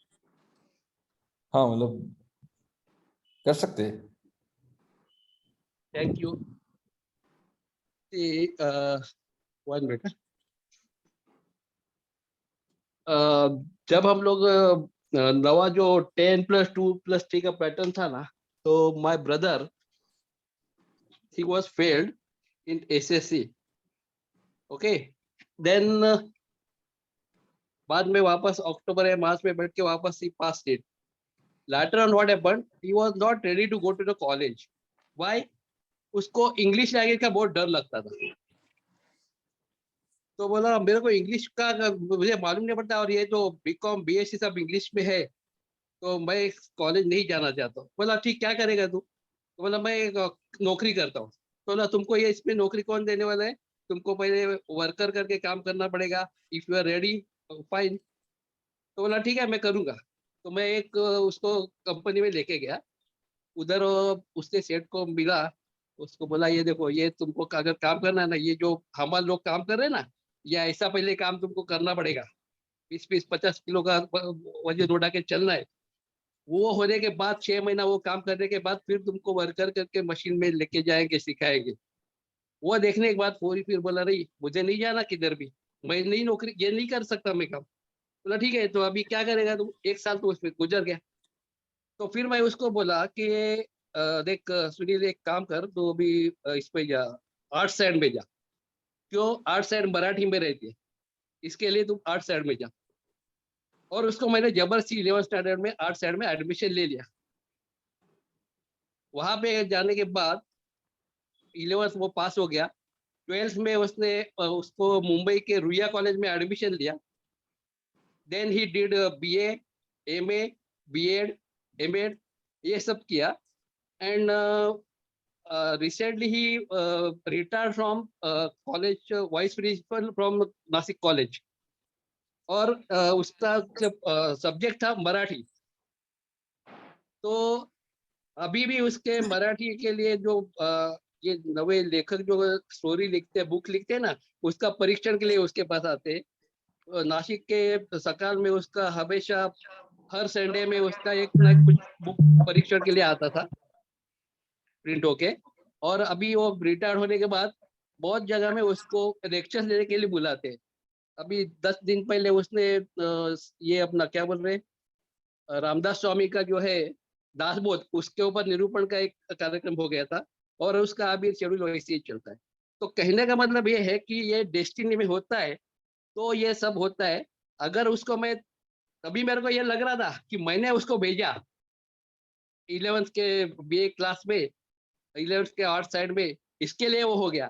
हाँ मतलब कर सकते हैं। Thank you. 1 मिनट। जब हम लोग नवा जो 10+2+3 का पैटर्न था ना, तो my brother he was failed in SSC. Okay, then बाद में वापस अक्टूबर या मार्च में बैठ के वापस ही पास it. Later on what happened, he was not ready to go to the college. Why? उसको इंग्लिश लैंग्वेज का बहुत डर लगता था। तो बोला मेरे को इंग्लिश का मुझे मालूम नहीं पड़ता, और ये जो बीकॉम बीएससी सब इंग्लिश में है, तो मैं कॉलेज नहीं जाना चाहता हूँ। बोला ठीक, क्या करेगा तू? तो बोला मैं एक नौकरी करता हूँ। तो बोला तुमको ये इसमें नौकरी कौन देने वाला है? तुमको पहले वर्कर करके काम करना पड़ेगा, if you are ready fine. तो बोला ठीक है मैं करूँगा। तो मैं एक उसको कंपनी में लेके गया। उधर उसने सेठ को मिला, उसको बोला ये देखो, ये तुमको अगर काम करना है ना, ये जो हमारे लोग काम कर रहे हैं ना, ये ऐसा पहले काम तुमको करना पड़ेगा। 20-50 किलो का वजन उठा के चलना है। वो होने के बाद 6 महीना वो काम करने के बाद फिर तुमको वर्कर करके मशीन में लेके जाएंगे, सिखाएंगे। वो देखने के बाद फिर बोला नहीं, मुझे नहीं जाना किधर भी, मैं नहीं नौकरी ये नहीं कर सकता मैं काम। बोला ठीक है, तो अभी क्या करेगा तुम? 1 साल तो उसमें गुजर गया। तो फिर मैं उसको बोला कि देख सुनील, एक काम कर, तो अभी इसमें जा, आर्ट साइड में जा। क्यों? आर्ट साइड मराठी में रहती है, इसके लिए तुम आर्ट साइड में जा। और उसको मैंने जबरदस्ती 11th स्टैंडर्ड में आर्ट साइड में एडमिशन ले लिया। वहां पे जाने के बाद 11th वो पास हो गया। 12th में उसने उसको मुंबई के रुइया कॉलेज में एडमिशन लिया। Then he did BA, MA, B.Ed, M.Ed ये सब किया। And recently he retired from college vice principal from Nasik College। और उसका सब्जेक्ट था मराठी। तो अभी भी उसके मराठी के लिए जो ये नवे लेखक जो स्टोरी लिखते हैं, बुक लिखते हैं ना, उसका परीक्षण के लिए उसके पास आते हैं। नासिक के सकाल में उसका हमेशा हर संडे में उसका एक ना कुछ बुक परीक्षण के लिए आता था प्रिंट होके। और अभी वो रिटायर्ड होने के बाद बहुत जगह में उसको लेक्चर देने के लिए बुलाते हैं। अभी 10 दिन पहले उसने ये अपना क्या बोल रहे रामदास स्वामी का जो है दासबोध, उसके ऊपर निरूपण का एक कार्यक्रम हो गया था। और उसका अभी शेड्यूल वैसे ही चलता है। तो कहने का मतलब ये है कि ये डेस्टिनी में होता है तो ये सब होता है। अगर उसको मैं अभी मेरे को ये लग रहा था कि मैंने उसको भेजा 11th के BA क्लास में, 11th के आर्ट साइड में, इसके लिए वो हो गया।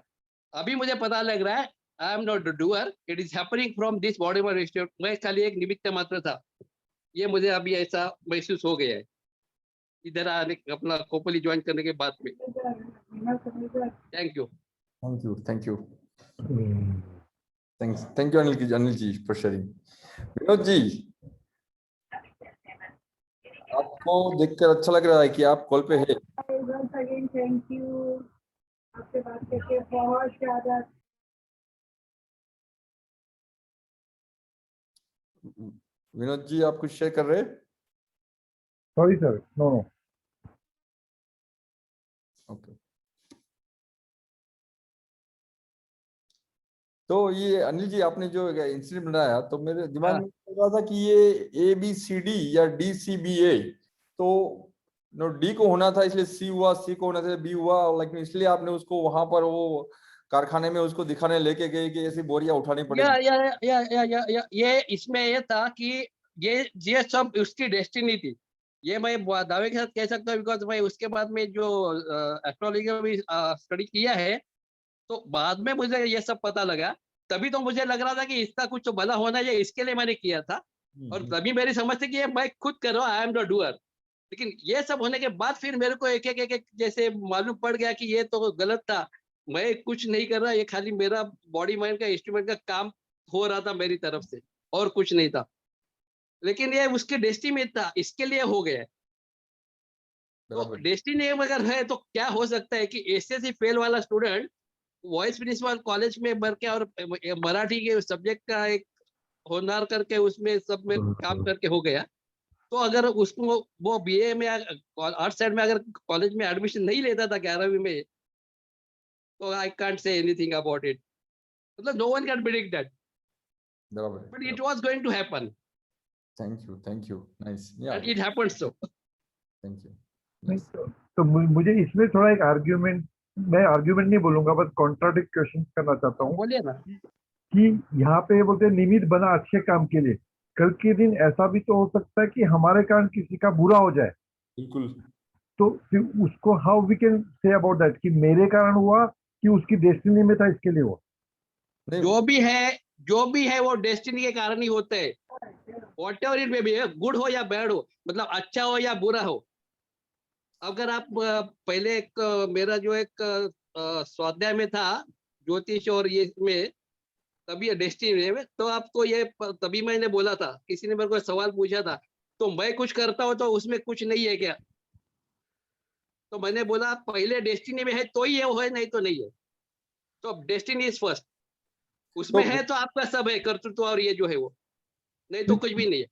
अभी मुझे पता लग रहा है I am not doer, it is happening from this body mind institute. मैं खाली एक निमित्त मात्र था। ये मुझे अभी ऐसा महसूस हो गया है इधर आने अपना कोपली ज्वाइन करने के बाद में। Thank you. Thank you, thank you, thank you Anil ji for sharing. Vinod ji, आपको देखकर अच्छा लग रहा है कि आप कॉल पे है। थैंक यू, आपसे बात करके बहुत ज्यादा। विनोद जी, आप कुछ शेयर कर रहे हैं? Sorry sir, no no. Okay. तो ये अनिल जी, आपने जो इंसिडेंट बनाया तो मेरे दिमाग में चल रहा था कि ये ABCD या DCBA, तो नो D को होना था इसलिए C हुआ, C को होना था B हुआ, लेकिन इसलिए आपने उसको वहां पर वो कारखाने में उसको दिखाने लेके गए कि ऐसी बोरियां उठानी पड़ेगी। या ये इसमें ये था कि ये सब उसकी डेस्टिनी थी। ये मैं दावे के साथ कह सकता हूँ बिकॉज मैं उसके बाद में जो एस्ट्रोलॉजी में भी स्टडी किया है, तो बाद में मुझे ये सब पता लगा। तभी तो मुझे लग रहा था कि इसका कुछ तो भला होना चाहिए, इसके लिए मैंने किया था। और तभी मेरी समझ थी कि ये मैं खुद कर रहा हूँ, आई एम द डूअर। लेकिन ये सब होने के बाद फिर मेरे को एक एक जैसे मालूम पड़ गया कि ये तो गलत था। मैं कुछ नहीं कर रहा, ये खाली मेरा बॉडी माइंड का इंस्ट्रूमेंट का काम हो रहा था मेरी तरफ से, और कुछ नहीं था। लेकिन ये उसके डेस्टिनी में था, इसके लिए हो गया। तो डेस्टिनी अगर है तो क्या हो सकता है कि SSC फेल वाला स्टूडेंट वॉइस प्रिंसिपल कॉलेज में भर के और मराठी के सब्जेक्ट का एक होनहार करके उसमें सब में काम करके हो गया। तो अगर उसको वो BA में आर्ट साइड में अगर कॉलेज में एडमिशन नहीं लेता था 11वीं में, तो I can't say anything about it. मतलब no one can predict that, but it was going to happen. Thank you, nice, and it happened so. Thank you. तो मुझे इसमें थोड़ा एक आर्ग्यूमेंट, मैं आर्ग्यूमेंट नहीं बोलूंगा, बस कॉन्ट्राडिक्ट क्वेश्चन करना चाहता हूँ। बोलिए ना। कि यहाँ पे बोलते हैं निमित्त बना अच्छे काम के लिए, कल के दिन ऐसा भी तो हो सकता है कि हमारे कारण किसी का बुरा हो जाए। बिल्कुल। तो फिर उसको how we can say about that कि मेरे कारण हुआ कि उसकी डेस्टिनी में था इसके लिए हुआ। जो भी है वो डेस्टिनी के कारण ही होते हैं। Whatever it may be, good हो या बैड हो, मतलब अच्छा हो या बुरा हो। अगर आप पहले मेरा जो एक स्वाध्याय में था ज्योतिष और ये में, तभी डेस्टिनी में, तो आपको ये तभी मैंने बोला था, किसी ने मेरे को सवाल पूछा था, तो मैं कुछ करता हूँ तो उसमें कुछ नहीं है क्या? तो मैंने बोला पहले डेस्टिनी में है तो ही ये है, नहीं तो नहीं है। तो डेस्टिनी इज फर्स्ट, उसमें है तो आपका सब है, कर्तृत्व और ये जो है वो, नहीं तो कुछ भी नहीं है।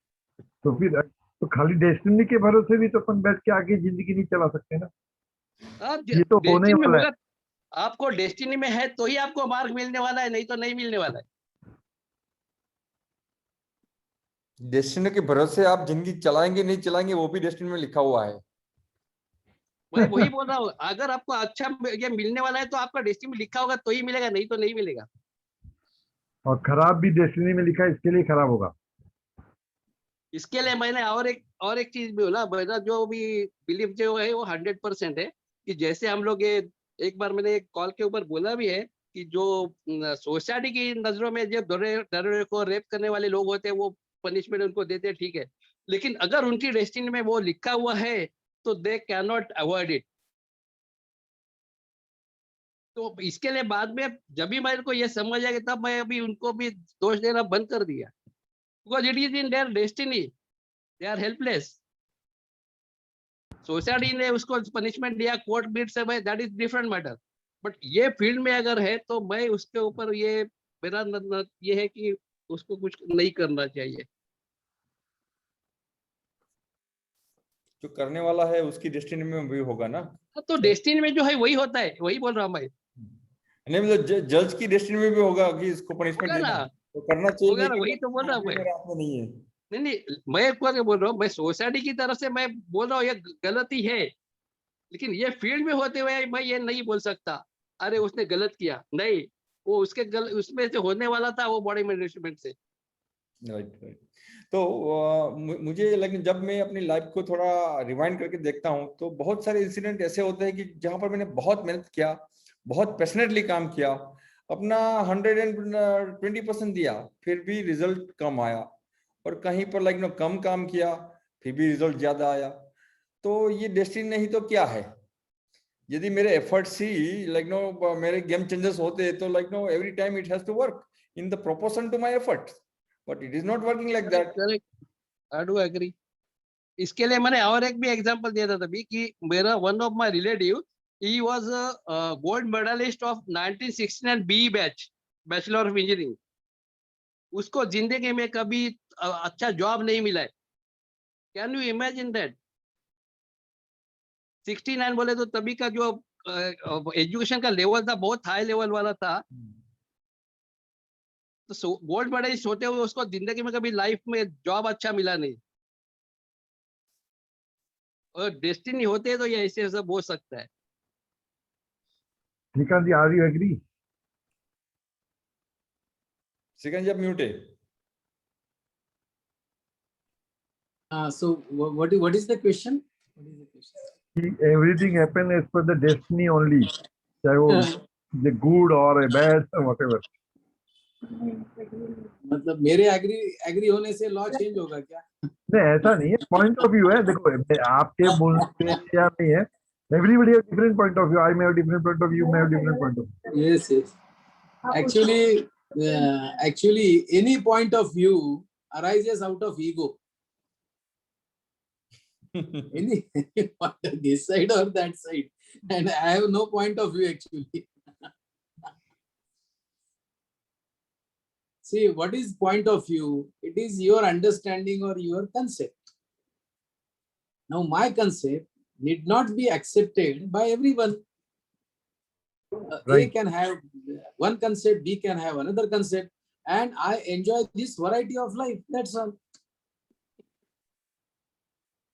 तो फिर तो खाली डेस्टिनी के भरोसे भी तो अपन बैठ के आगे जिंदगी नहीं चला सकते ना। ये तो होने वाला है। आपको डेस्टिनी में है तो ही आपको मार्क मिलने वाला है, नहीं तो नहीं मिलने वाला है। डेस्टिनी के भरोसे आप जिंदगी चलाएंगे नहीं चलाएंगे वो भी डेस्टिनी में लिखा हुआ है। मैं वही बोल रहा हूँ, अगर आपको अच्छा ये मिलने वाला है तो आपका डेस्टिनी में लिखा होगा तो ही मिलेगा, नहीं तो नहीं मिलेगा। और खराब भी डेस्टिनी में लिखा है, इसके लिए खराब होगा। इसके लिए मैंने और एक चीज भी बोला, मेरा जो भी बिलीफ जो है वो 100% है कि जैसे हम लोग ये एक बार मैंने एक कॉल के ऊपर बोला भी है कि जो सोसाइटी की नजरों में जब दरोड़े को रेप करने वाले लोग होते हैं वो पनिशमेंट उनको देते हैं, ठीक है, लेकिन अगर उनकी डेस्टिनी में वो लिखा हुआ है तो they can not avoid it. तो इसके लिए बाद में जब भी मेरे को ये समझ आ गया तब मैं अभी उनको भी दोष देना बंद कर दिया, because it is in their destiny, they are helpless. Society ने उसको पनिशमेंट दिया, कोर्ट बीट से, that is different matter, but ये फील्ड में अगर है तो मैं उसके ऊपर ये मेरा ये है कि उसको कुछ नहीं करना चाहिए। जो करने वाला है उसकी डेस्टिनी में भी होगा ना। तो डेस्टिनी में जो है वही होता है, वही बोल रहा हूँ मैं। नहीं मतलब जज की डेस्टिनी में भी होगा कि इसको पनिशमेंट होगा देना ना, है, तो करना चाहिए। होगा ना, नहीं वही तो बोल रहा हूँ मैं। मेरे हाथ में नहीं है। नहीं नहीं, मैं क्या बोल रहा हूँ, मैं सोसाइटी की तरफ से मैं बोल रहा हूँ ये गलती है, लेकिन ये फील्ड में होते हुए मैं ये नहीं बोल सकता अरे उसने गलत किया, नहीं, वो उसके उसमें से होने वाला था वो बॉडी मैनेजमेंट से। Right right. तो मुझे लेकिन जब मैं अपनी लाइफ को थोड़ा रिवाइंड करके देखता हूँ तो बहुत सारे इंसिडेंट ऐसे होते हैं कि जहां पर मैंने बहुत मेहनत किया, बहुत पैशनेटली काम किया, अपना 120% दिया, फिर भी रिजल्ट कम आया, और कहीं पर कम काम किया फिर भी रिजल्ट ज्यादा आया। तो ये डेस्टिनी नहीं तो क्या है? यदि मेरे एफर्ट्स ही मेरे गेम चेंजर्स होते तो every time it has to work in the proportion to my efforts, but it is not working like that. Correct, I do agree. इसके लिए मैंने और एक भी एग्जांपल दिया था तभी कि मेरा one of my relative, he was gold medallist of 1969 B batch, bachelor of engineering. उसको जिंदगी में कभी अच्छा जॉब नहीं मिला है। Can you imagine that? 69 बोले तो तभी का जो एजुकेशन का लेवल था बहुत हाई लेवल वाला था। तो गोल्ड मेडलिस्ट होते हुए उसको जिंदगी में कभी लाइफ में जॉब अच्छा मिला नहीं। और डेस्टिनी होते तो ये ऐसे सब हो सकता है। श्रीकांत जी, आर यू एग्री? श्रीकांत जी आप म्यूट है। So what is the question? Everything happen as per the destiny only, चाहे वो the good or a bad or whatever. मतलब मेरे एग्री होने से लॉ चेंज होगा क्या? नहीं, ऐसा नहीं है, पॉइंट ऑफ व्यू है। देखो आपके बोलने से या नहीं है, everybody has different point of view. I may have different point of view, you may have different point of view. Yes. Actually any point of view arises out of ego. Any point of this side or that side, and I have no point of view actually. See, what is point of view? It is your understanding or your concept. Now my concept need not be accepted by everyone. A can have one concept, B can have another concept, and I enjoy this variety of life. That's all.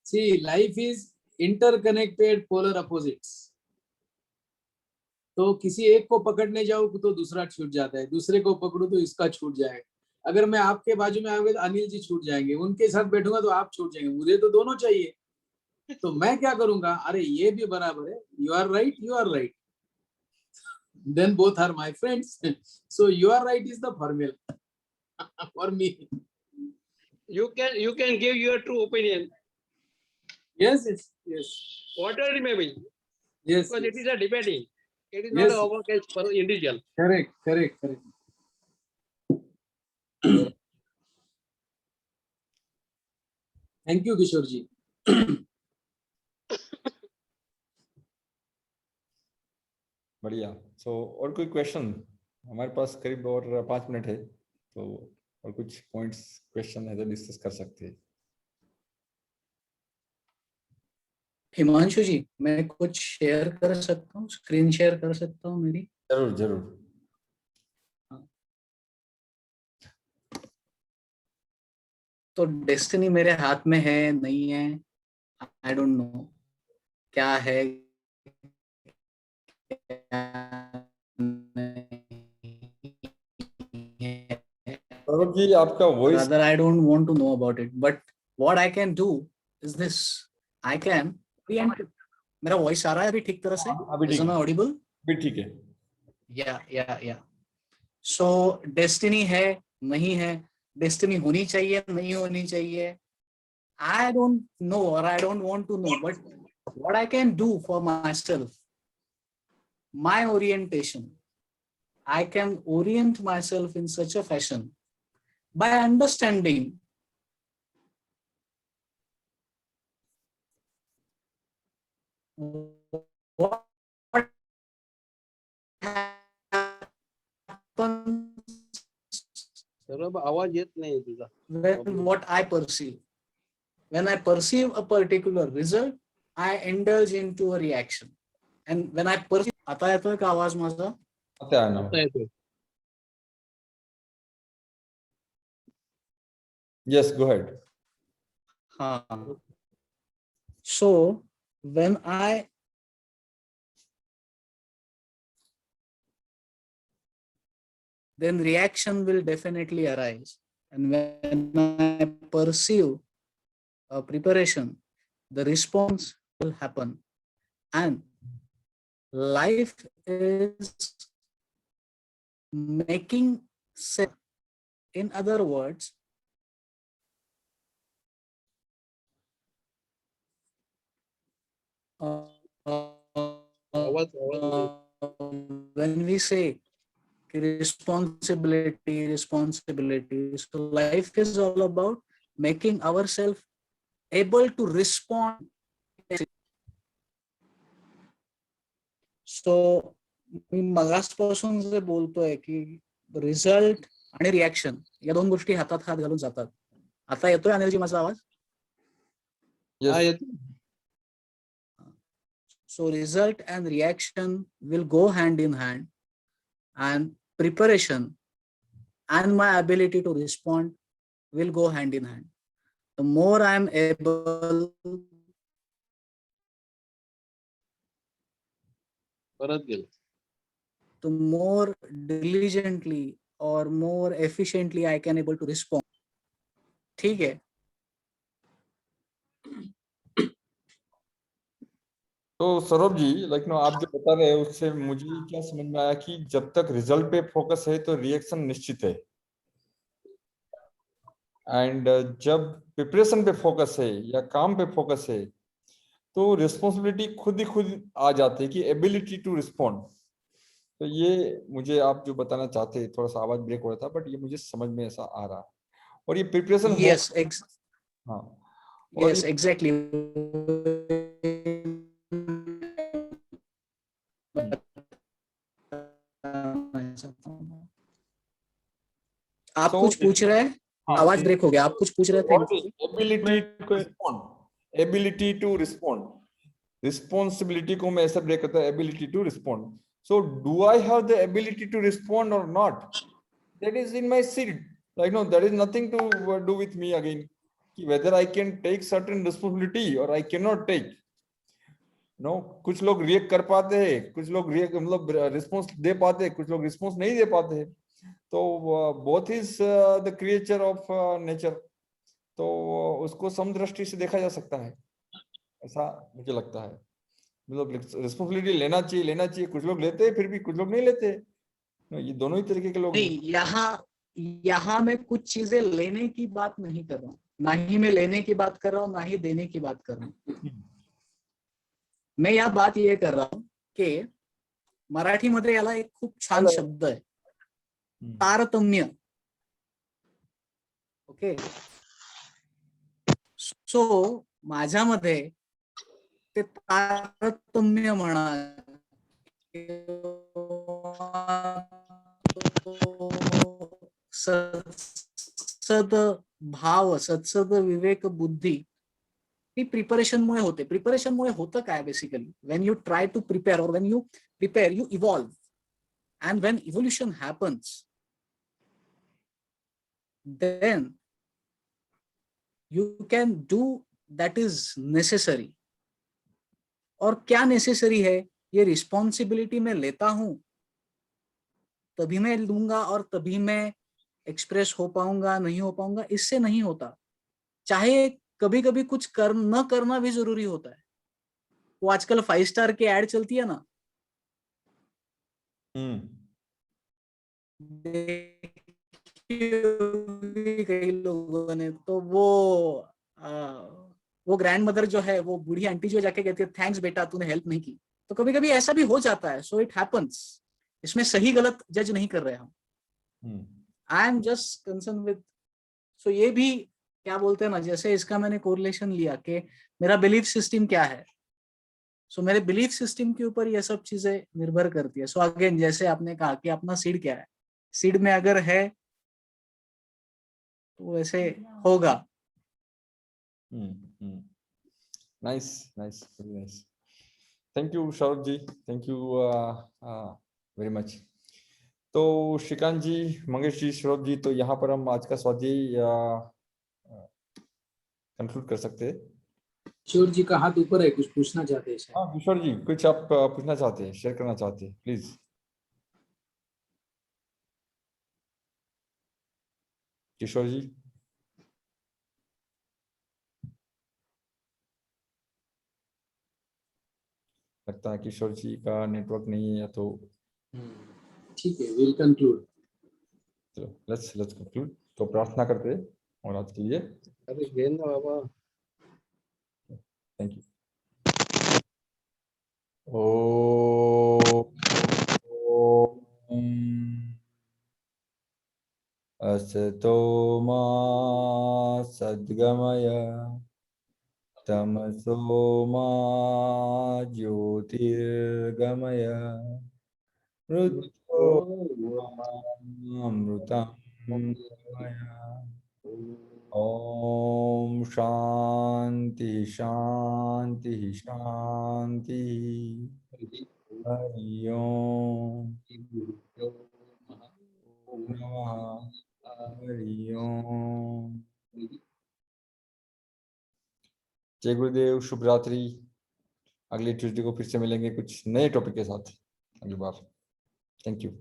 See, life is interconnected polar opposites. तो किसी एक को पकड़ने जाओ तो दूसरा छूट जाता है, दूसरे को पकड़ो तो इसका छूट जाएगा। अगर मैं आपके बाजू में आऊंगा तो अनिल जी छूट जाएंगे, उनके साथ बैठूंगा तो आप छूट जाएंगे, मुझे तो दोनों चाहिए। तो मैं क्या करूंगा, अरे ये भी बराबर है, you are right, then both are my friends. So you are right is the formula for me. You can give your true opinion. Yes. Whatever it may be. Yes. Because it is a debating. It is not a over case for individual. Correct. Thank you, Kishore ji. बढ़िया। सो और कोई question? हमारे पास करीब और 5 minute है, तो और कुछ पॉइंट्स क्वेश्चन है तो डिस्कस कर सकते हैं। हिमांशु जी, मैं कुछ शेयर कर सकता हूँ, स्क्रीन शेयर कर सकता हूँ मेरी? जरूर। तो डेस्टिनी मेरे हाथ में है नहीं है, आई डोंट नो क्या है जी आपका voice, rather I don't want to know about it, but what I can do is this: I can मेरा वॉइस आ रहा है अभी ठीक तरह से? अभी ठीक Is है, I audible? अभी ठीक है। या सो डेस्टिनी है नहीं है, डेस्टिनी होनी चाहिए नहीं होनी चाहिए, I don't know or I don't want to know, but what I can do for myself, my orientation, I can orient myself in such a fashion by understanding what happens Saurabh आवाज येत नाही तुझा. when what I perceive. When I perceive a particular result, I indulge into a reaction. And when I perceive, आता येतोय का आवाज माझा? आता है ना? आता येतोय. Yes, go ahead. हाँ. So when then reaction will definitely arise. And when I perceive a preparation, the response will happen. And life is making sense. In other words, when we say responsibility, so life is all about making ourselves able to respond. So मी मगासपासून जे बोलतोय की result आणि reaction या दोन गोष्टी हातात हात घालून जातात. आता येतोय अनिलजी माझा आवाज? हा येतोय. So result and reaction will go hand in hand, and preparation and my ability to respond will go hand in hand. The more I am able परत गेलं. the more diligently or more efficiently I can able to respond. ठीक है. तो Saurabh ji, like no, आप जो बता रहे हैं उससे मुझे क्या समझ में आया कि जब तक रिजल्ट पे फोकस है तो रिएक्शन निश्चित है, एंड जब प्रिपरेशन पे फोकस है या काम पे फोकस है तो रिस्पॉन्सिबिलिटी खुद ही खुद आ जाती है कि एबिलिटी टू रिस्पॉन्ड. तो ये मुझे आप जो बताना चाहते हैं, थोड़ा सा आवाज ब्रेक हो रहा था, बट ये मुझे समझ में ऐसा आ रहा है. और ये प्रिपरेशन Yes, हाँ, yes, exactly. आप कुछ पूछ रहे हैं? आवाज ब्रेक हो गया. आप कुछ पूछ रहे थे? Ability to respond, ability to respond, responsibility को मैं ऐसा ब्रेक करता है, ability to respond. So do I have the ability to respond और not? That is in my seat. Like no, that is nothing to do with me again, कि whether I can take certain responsibility or I cannot take. No, कुछ लोग react कर पाते हैं, कुछ लोग react मतलब रिस्पॉन्स दे पाते हैं, कुछ लोग रिस्पॉन्स नहीं दे पाते हैं. तो both is the creature of nature. तो उसको समदृष्टि से देखा जा सकता है, ऐसा मुझे लगता है. मतलब रिस्पॉन्सिबिलिटी लेना चाहिए. कुछ लोग लेते हैं, फिर भी कुछ लोग नहीं लेते. ये दोनों ही तरीके के लोग. नहीं, यहाँ मैं कुछ चीजें लेने की बात नहीं कर रहा हूँ, ना ही मैं लेने की बात कर रहा हूँ, ना ही देने की बात कर रहा हूँ. मैं यह बात ये कर रहा हूँ कि मराठीमध्ये याला एक खूप छान शब्द आहे, तारतम्य. ओके. सो माझ्यामध्ये ते तारतम्य म्हणा, सत्सद भाव, सत्सद विवेक बुद्धी ही प्रिपरेशन मुळे होते. प्रिपरेशन मुळे होतं काय basically? When you try to prepare और when you prepare you evolve, and when evolution happens, then you can do that is necessary. और क्या नेसेसरी है? ये रिस्पॉन्सिबिलिटी मैं लेता हूं तभी मैं लूंगा और तभी मैं एक्सप्रेस हो पाऊंगा, नहीं हो पाऊंगा, इससे नहीं होता. चाहे कभी कभी कुछ न करना भी जरूरी होता है. वो आजकल 5 स्टार की एड चलती है ना, कई लोगों ने, तो वो ग्रैंड मदर जो है, वो बूढ़ी आंटी जो जाके कहती है थैंक्स बेटा तूने हेल्प नहीं की। तो कभी कभी ऐसा भी हो जाता है, सो इट हैपेंस। इसमें सही गलत जज नहीं कर रहे हम, I am just concern with, so ये भी क्या बोलते हैं ना, जैसे इसका मैंने कोरिलेशन लिया कि मेरा बिलीफ सिस्टम क्या है, सो मेरे बिलीफ सिस्टम के ऊपर ये सब चीजें निर्भर करती है। सो अगेन जैसे आपने कहा कि अपना सीड क्या है, सीड में अगर है तो वैसे होगा। Nice nice, very nice. Thank you Saurabh ji, thank you very much. तो श्रीकांत जी, मंगेश जी, सौरभ जी, तो यहाँ पर हम आज का स्वाध्याय कंक्लूड कर सकते हैं। किशोर जी का हाथ ऊपर है, कुछ पूछना चाहते हैं शायद। हाँ किशोर जी, कुछ आप पूछना चाहते हैं, शेयर करना चाहते हैं, प्लीज। किशोर जी। लगता है किशोर जी का नेटवर्क नहीं है, तो ठीक है, विल कंक्लूड। चलो लेट्स कंक्लूड। तो प्रार्थना करते हैं और आज के लिए अरे गेंद बाबा, थैंक यू। ओम असतो मा सद्गमय तमसो मा ज्योतिर्गमय मृत्योर्मामृतं गमय। ओम शांति शांति शांति। हरि ओम नमः। हरि ओम। जय गुरुदेव, शुभ रात्रि। अगले ट्यूसडे को फिर से मिलेंगे कुछ नए टॉपिक के साथ अगली बार। Thank you.